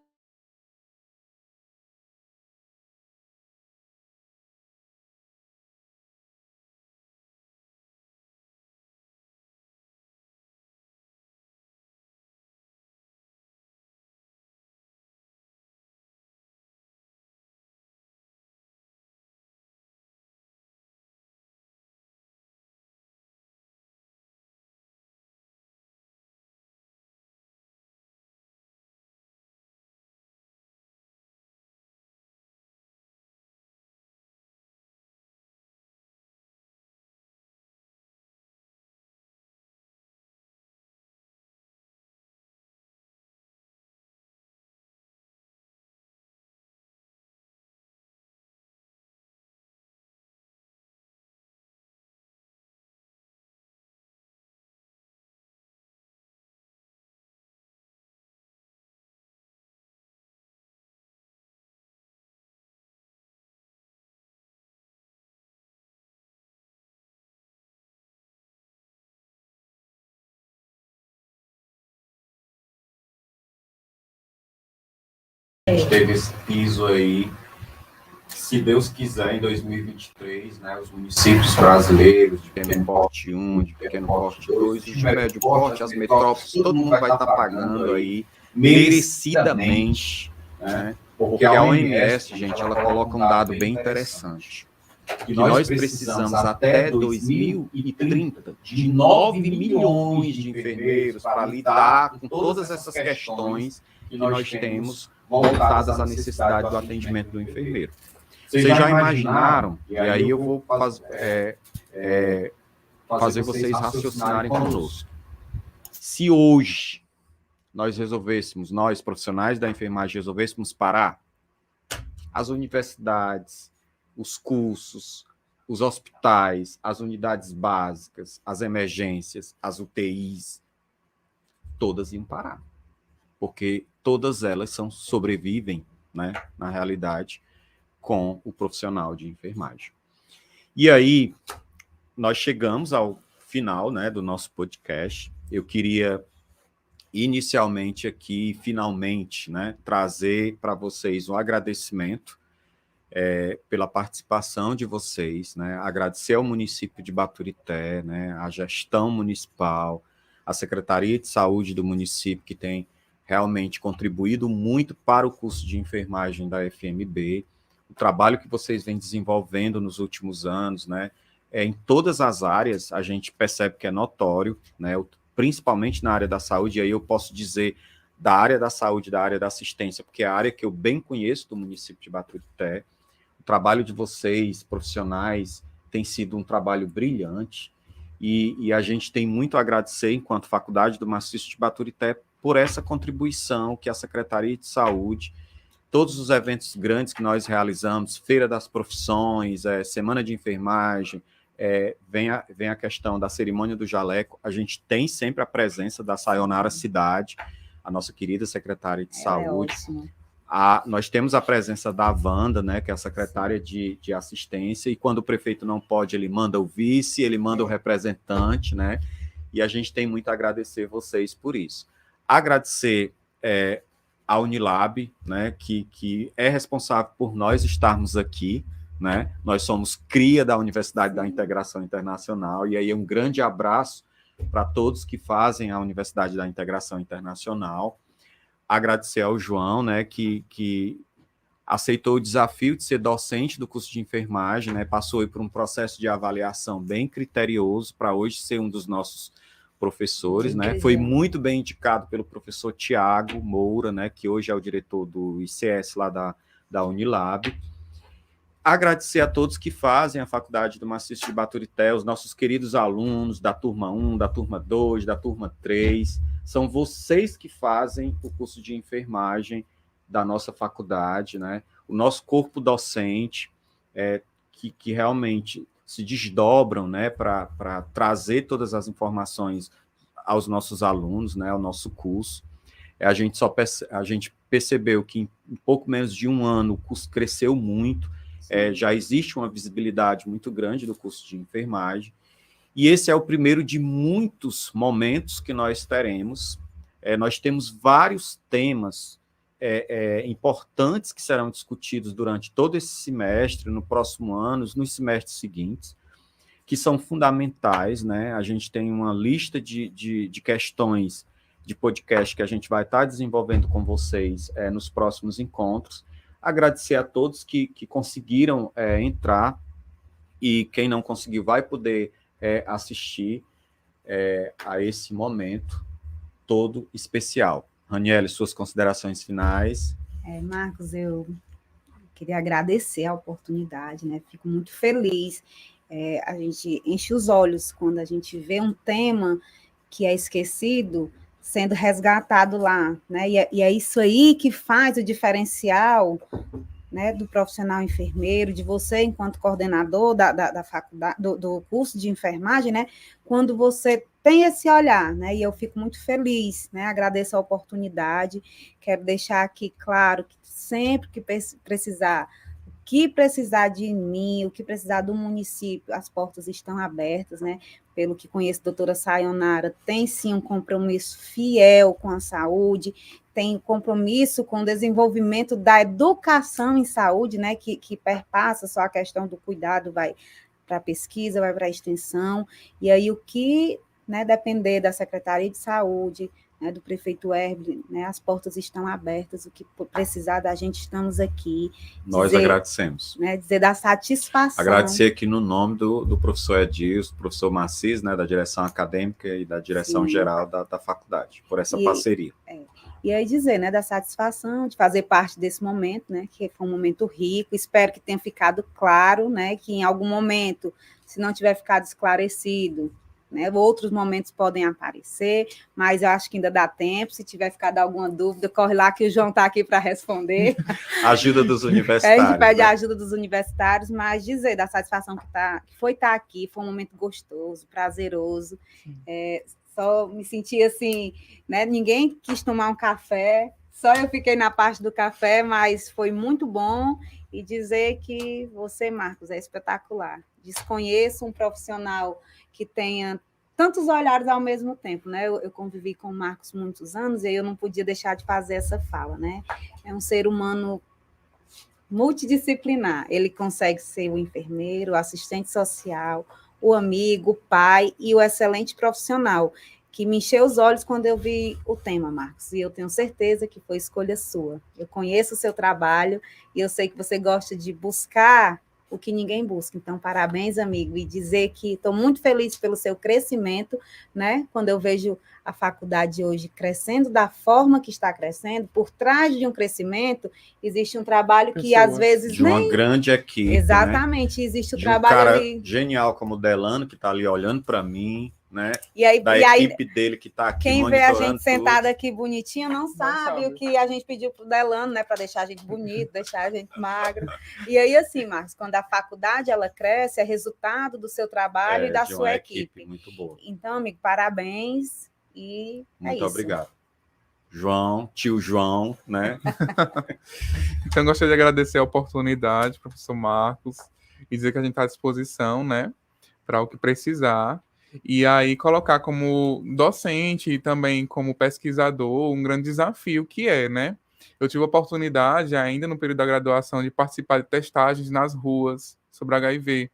A gente teve esse piso aí, se Deus quiser, em 2023, né, os municípios brasileiros de pequeno porte 1, de pequeno porte 2, de médio porte, as metrópoles, todo mundo vai estar pagando aí merecidamente, né? Porque a OMS, gente, ela coloca um dado bem interessante, que nós precisamos até 2030 de 9 milhões de enfermeiros para lidar com todas essas questões que nós temos voltadas à necessidade do atendimento do enfermeiro. Vocês já imaginaram, e aí eu vou fazer vocês raciocinarem conosco. Se hoje nós profissionais da enfermagem, resolvêssemos parar, as universidades, os cursos, os hospitais, as unidades básicas, as emergências, as UTIs, todas iam parar. Porque todas elas sobrevivem, né, na realidade, com o profissional de enfermagem. E aí, nós chegamos ao final, né, do nosso podcast. Eu queria, inicialmente aqui, finalmente, né, trazer para vocês um agradecimento pela participação de vocês, né, agradecer ao município de Baturité, né, a gestão municipal, a Secretaria de Saúde do município, que tem realmente contribuído muito para o curso de enfermagem da FMB, o trabalho que vocês vêm desenvolvendo nos últimos anos, né, em todas as áreas, a gente percebe que é notório, né, principalmente na área da saúde, e aí eu posso dizer da área da saúde, da área da assistência, porque é a área que eu bem conheço do município de Baturité. O trabalho de vocês, profissionais, tem sido um trabalho brilhante, e a gente tem muito a agradecer, enquanto Faculdade do Maciço de Baturité, por essa contribuição que a Secretaria de Saúde, todos os eventos grandes que nós realizamos, Feira das Profissões, Semana de Enfermagem, vem a questão da cerimônia do jaleco, a gente tem sempre a presença da Sayonara Cidade, a nossa querida secretária de Saúde. Nós temos a presença da Wanda, né, que é a secretária de assistência, e quando o prefeito não pode, ele manda o vice, ele manda o representante, né, e a gente tem muito a agradecer vocês por isso. Agradecer a Unilab, né, que é responsável por nós estarmos aqui, né, nós somos cria da Universidade da Integração Internacional, e aí um grande abraço para todos que fazem a Universidade da Integração Internacional. Agradecer ao João, né, que aceitou o desafio de ser docente do curso de enfermagem, né, passou por um processo de avaliação bem criterioso para hoje ser um dos nossos professores, né, foi muito bem indicado pelo professor Tiago Moura, né, que hoje é o diretor do ICS lá da Unilab. Agradecer a todos que fazem a Faculdade do Maciço de Baturité, os nossos queridos alunos da turma 1, da turma 2, da turma 3, são vocês que fazem o curso de enfermagem da nossa faculdade, né? O nosso corpo docente, que realmente se desdobram, né, para trazer todas as informações aos nossos alunos, né, ao nosso curso. A gente percebeu que em pouco menos de um ano o curso cresceu muito, já existe uma visibilidade muito grande do curso de enfermagem, e esse é o primeiro de muitos momentos que nós teremos. Nós temos vários temas importantes que serão discutidos durante todo esse semestre, no próximo ano, nos semestres seguintes, que são fundamentais, né? A gente tem uma lista de questões de podcast que a gente vai estar desenvolvendo com vocês nos próximos encontros. Agradecer a todos que conseguiram entrar, e quem não conseguiu vai poder assistir a esse momento todo especial. Raniele, suas considerações finais. Marcos, eu queria agradecer a oportunidade, né? Fico muito feliz. A gente enche os olhos quando a gente vê um tema que é esquecido sendo resgatado lá, né? E é isso aí que faz o diferencial, né, do profissional enfermeiro, de você enquanto coordenador da faculdade, do curso de enfermagem, né, quando você tem esse olhar, né, e eu fico muito feliz, né, agradeço a oportunidade, quero deixar aqui claro que sempre que precisar, o que precisar de mim, o que precisar do município, as portas estão abertas, né, pelo que conheço, a doutora Sayonara tem sim um compromisso fiel com a saúde, tem compromisso com o desenvolvimento da educação em saúde, né, que perpassa só a questão do cuidado, vai para a pesquisa, vai para a extensão, e aí o que, né, depender da Secretaria de Saúde, né, do prefeito Herbert, né, as portas estão abertas, o que precisar da gente, estamos aqui. Nós agradecemos. Né, dizer da satisfação. Agradecer aqui no nome do professor Edilson, professor Macis, né, da direção acadêmica e da direção geral da faculdade, por essa parceria. E aí dizer, né, da satisfação de fazer parte desse momento, né, que foi um momento rico, espero que tenha ficado claro, né, que em algum momento, se não tiver ficado esclarecido, né, outros momentos podem aparecer, mas eu acho que ainda dá tempo, se tiver ficado alguma dúvida, corre lá que o João está aqui para responder. Ajuda dos universitários. A gente pede né? a ajuda dos universitários, mas dizer da satisfação que foi estar aqui, foi um momento gostoso, prazeroso, só me senti assim, né? Ninguém quis tomar um café, só eu fiquei na parte do café, mas foi muito bom. E dizer que você, Marcos, é espetacular. Desconheço um profissional que tenha tantos olhares ao mesmo tempo, né? Eu convivi com o Marcos muitos anos e eu não podia deixar de fazer essa fala, né? É um ser humano multidisciplinar. Ele consegue ser o enfermeiro, o assistente social, o amigo, o pai e o excelente profissional, que me encheu os olhos quando eu vi o tema, Marcos, e eu tenho certeza que foi escolha sua. Eu conheço o seu trabalho e eu sei que você gosta de buscar o que ninguém busca. Então, parabéns, amigo, e dizer que estou muito feliz pelo seu crescimento, né? Quando eu vejo a faculdade hoje crescendo da forma que está crescendo, por trás de um crescimento, existe um trabalho que, às vezes, de uma grande equipe. Exatamente, né? Existe o de trabalho um cara ali. Genial como o Delano, que está ali olhando para mim, né? Da equipe dele que está aqui. Quem vê a gente sentada aqui bonitinha não sabe o que a gente pediu para o Delano, né? Para deixar a gente bonito, deixar a gente magro. E aí, assim, Marcos, quando a faculdade ela cresce, é resultado do seu trabalho e da sua equipe. Muito boa. Então, amigo, parabéns e muito obrigado. João, tio João, né? Então, gostaria de agradecer a oportunidade, professor Marcos, e dizer que a gente está à disposição, né? Para o que precisar. E aí colocar como docente e também como pesquisador um grande desafio que é, né? Eu tive a oportunidade, ainda no período da graduação, de participar de testagens nas ruas sobre HIV.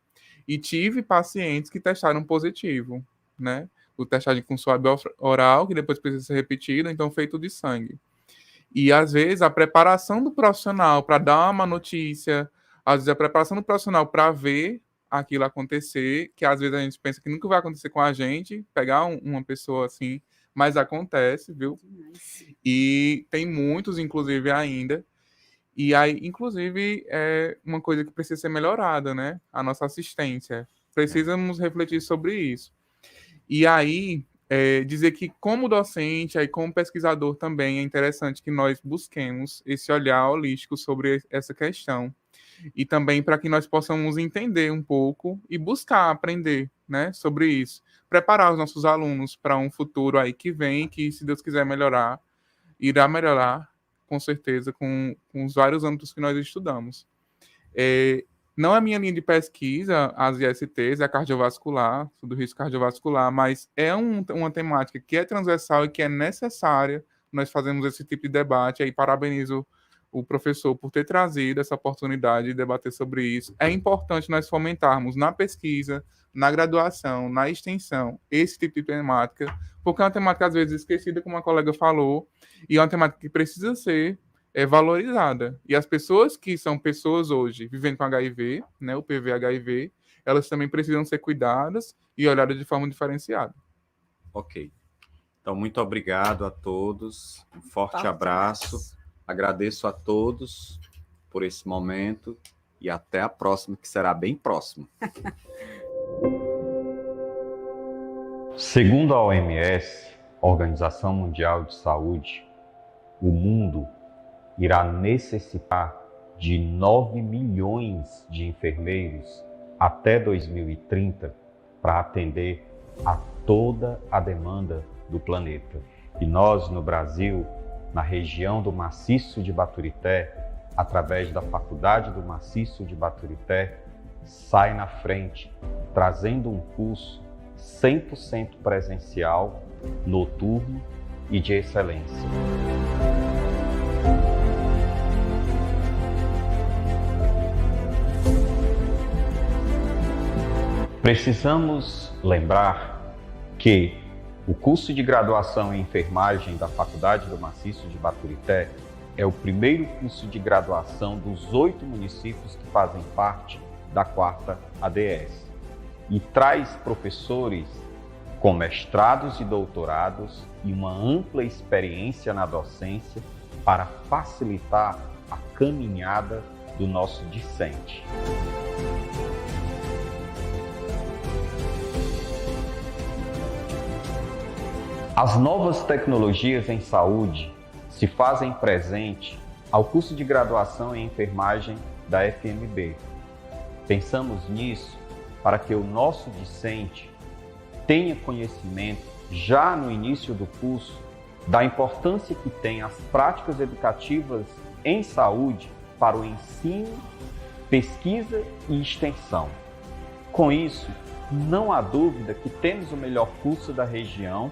E tive pacientes que testaram positivo, né? O testagem com suave oral, que depois precisa ser repetido, então feito de sangue. E, às vezes, a preparação do profissional para dar uma notícia, às vezes a preparação do profissional para ver aquilo acontecer, que às vezes a gente pensa que nunca vai acontecer com a gente, pegar uma pessoa assim, mas acontece, viu? E tem muitos, inclusive, ainda. E aí, inclusive, é uma coisa que precisa ser melhorada, né? A nossa assistência. Precisamos refletir sobre isso. E aí, dizer que como docente, aí como pesquisador também, é interessante que nós busquemos esse olhar holístico sobre essa questão. E também para que nós possamos entender um pouco e buscar aprender, né, sobre isso. Preparar os nossos alunos para um futuro aí que vem, que, se Deus quiser melhorar, irá melhorar, com certeza, com os vários âmbitos que nós estudamos. Não é a minha linha de pesquisa, as ISTs, é a cardiovascular, do risco cardiovascular, mas é uma temática que é transversal e que é necessária. Nós fazemos esse tipo de debate, aí parabenizo o professor por ter trazido essa oportunidade de debater sobre isso. É importante nós fomentarmos na pesquisa, na graduação, na extensão, esse tipo de temática, porque é uma temática, às vezes, esquecida, como a colega falou, e é uma temática que precisa ser valorizada. E as pessoas que são pessoas hoje vivendo com HIV, né, o PV-HIV, elas também precisam ser cuidadas e olhadas de forma diferenciada. Ok. Então, muito obrigado a todos. Um forte abraço. Agradeço a todos por esse momento e até a próxima, que será bem próximo. Segundo a OMS, Organização Mundial de Saúde, o mundo irá necessitar de 9 milhões de enfermeiros até 2030 para atender a toda a demanda do planeta. E nós, no Brasil, na região do Maciço de Baturité, através da Faculdade do Maciço de Baturité, sai na frente, trazendo um curso 100% presencial, noturno e de excelência. Precisamos lembrar que O curso de graduação em enfermagem da Faculdade do Maciço de Baturité é o primeiro curso de graduação dos 8 municípios que fazem parte da 4ª ADS e traz professores com mestrados e doutorados e uma ampla experiência na docência para facilitar a caminhada do nosso discente. As novas tecnologias em saúde se fazem presente ao curso de graduação em enfermagem da FMB. Pensamos nisso para que o nosso discente tenha conhecimento já no início do curso da importância que tem as práticas educativas em saúde para o ensino, pesquisa e extensão. Com isso, não há dúvida que temos o melhor curso da região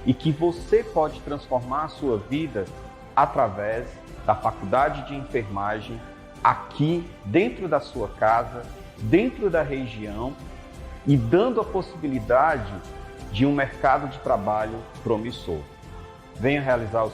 e que você pode transformar a sua vida através da Faculdade de Enfermagem aqui dentro da sua casa, dentro da região e dando a possibilidade de um mercado de trabalho promissor. Venha realizar o